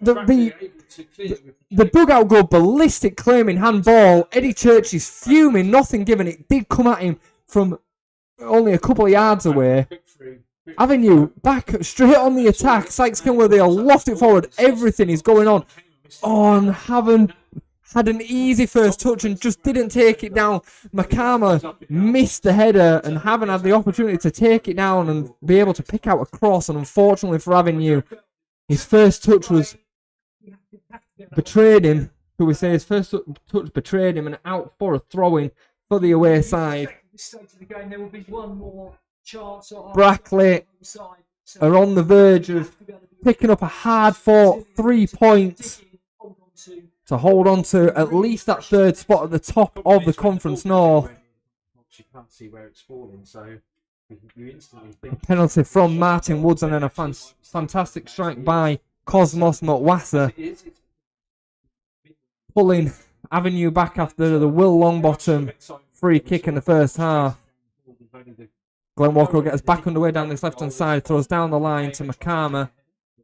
[SPEAKER 1] dugout go ballistic, claiming handball. Eddie Church is fuming, nothing given. It did come at him from only a couple of yards away. Avenue back straight on the attack. Sykes Kenworthy will loft it forward. Everything is going on. Oh, and Haven had an easy first touch and just didn't take it down. McCarmer missed the header, and Haven had the opportunity to take it down and be able to pick out a cross. And unfortunately for Avenue, his first touch was betrayed him. Who we say his first touch betrayed him, and out for a throw-in for the away side.
[SPEAKER 3] There will be one more chance.
[SPEAKER 1] Brackley are on the verge of picking up a hard-fought 3 points to hold on to at least that third spot at the top of the Conference North.
[SPEAKER 2] You can't see where it's falling, so You instantly think
[SPEAKER 1] Penalty from Martin Woods, and then a fantastic strike by Cosmos Mutwasa, pulling Avenue back after the Will Longbottom free kick in the first half. Glenn Walker will get us back underway down this left-hand side, throws down the line to McCarmer.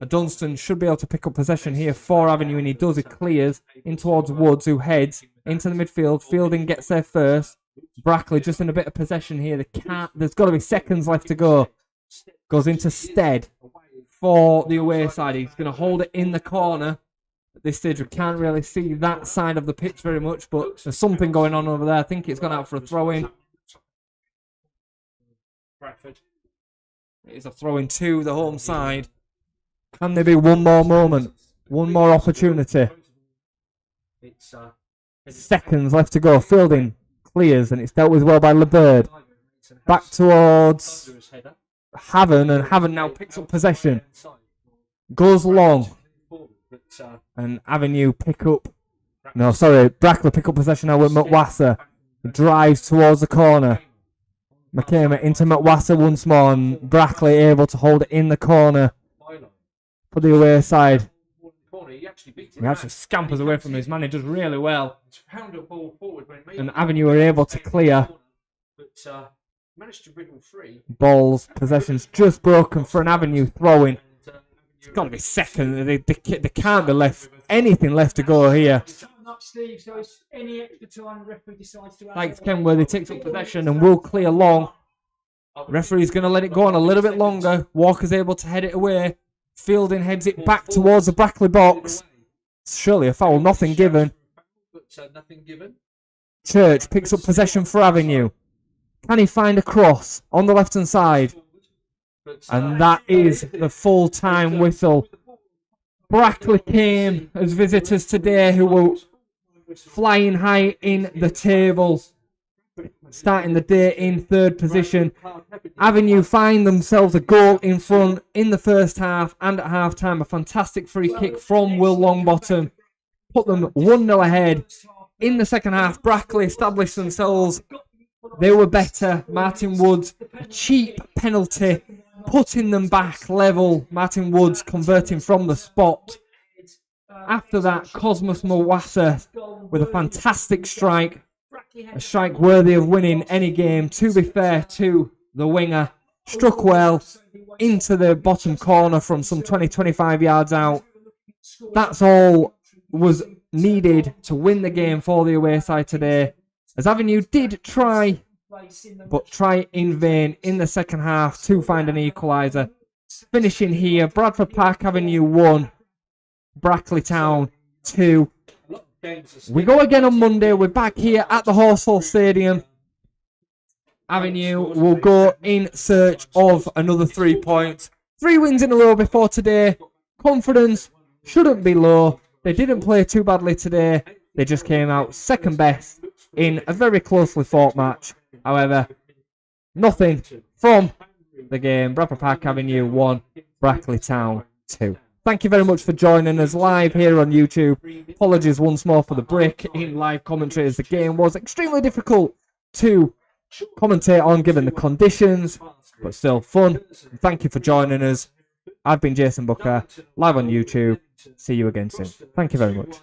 [SPEAKER 1] Dunstan should be able to pick up possession here for Avenue, and he does. He clears in towards Woods, who heads into the midfield. Fielding gets there first. Brackley just in a bit of possession here. There's got to be seconds left to go. Goes into Stead for the away side. He's going to hold it in the corner. At this stage, we can't really see that side of the pitch very much, but there's something going on over there. I think it's gone out for a throw-in.
[SPEAKER 2] Bradford.
[SPEAKER 1] It is a throw-in to the home side. Can there be one more moment? One more opportunity? Seconds left to go. Fielding clears, and it's dealt with well by LeBird. Back towards Haven, and Haven now picks up possession. Goes long. And Avenue pick up. No, sorry. Brackley pick up possession now with Mutwasa. Drives towards the corner. McCamer into Mutwasa once more, and Brackley able to hold it in the corner for the away side. He actually scampers away from his man. He does really well. And Avenue are able to clear. Balls, possession's just broken for an Avenue throw-in. It's got to be second. They can't be anything left to go here. Like Kenworthy takes up possession and will clear long. Referee's going to let it go on a little bit longer. Walker's able to head it away. Fielding heads it back towards the Brackley box. Surely a foul, nothing given. Church picks up possession for Avenue. Can he find a cross on the left-hand side? And that is the full-time whistle. Brackley came as visitors today, who were flying high in the table, starting the day in third position. Avenue find themselves a goal in front in the first half, and at half-time a fantastic free kick from Will Longbottom put them 1-0 ahead. In the second half, Brackley established themselves. They were better. Martin Woods, a cheap penalty, putting them back level. Martin Woods converting from the spot. After that, Cosmos Mutwasa with a fantastic strike. A strike worthy of winning any game, to be fair to the winger. Struck well into the bottom corner from some 20-25 yards out. That's all was needed to win the game for the away side today. As Avenue did try, but try in vain in the second half to find an equaliser. Finishing here, Bradford Park Avenue 1, Brackley Town 2. We go again on Monday. We're back here at the Horsehall Stadium. Avenue will go in search of another 3 points. 3 wins in a row before today. Confidence shouldn't be low. They didn't play too badly today. They just came out second best in a very closely fought match. However, nothing from the game. Bradford Park Avenue 1, Brackley Town 2. Thank you very much for joining us live here on YouTube. Apologies once more for the break in live commentary, as the game was extremely difficult to commentate on given the conditions, but still fun. Thank you for joining us. I've been Jason Booker, live on YouTube. See you again soon. Thank you very much.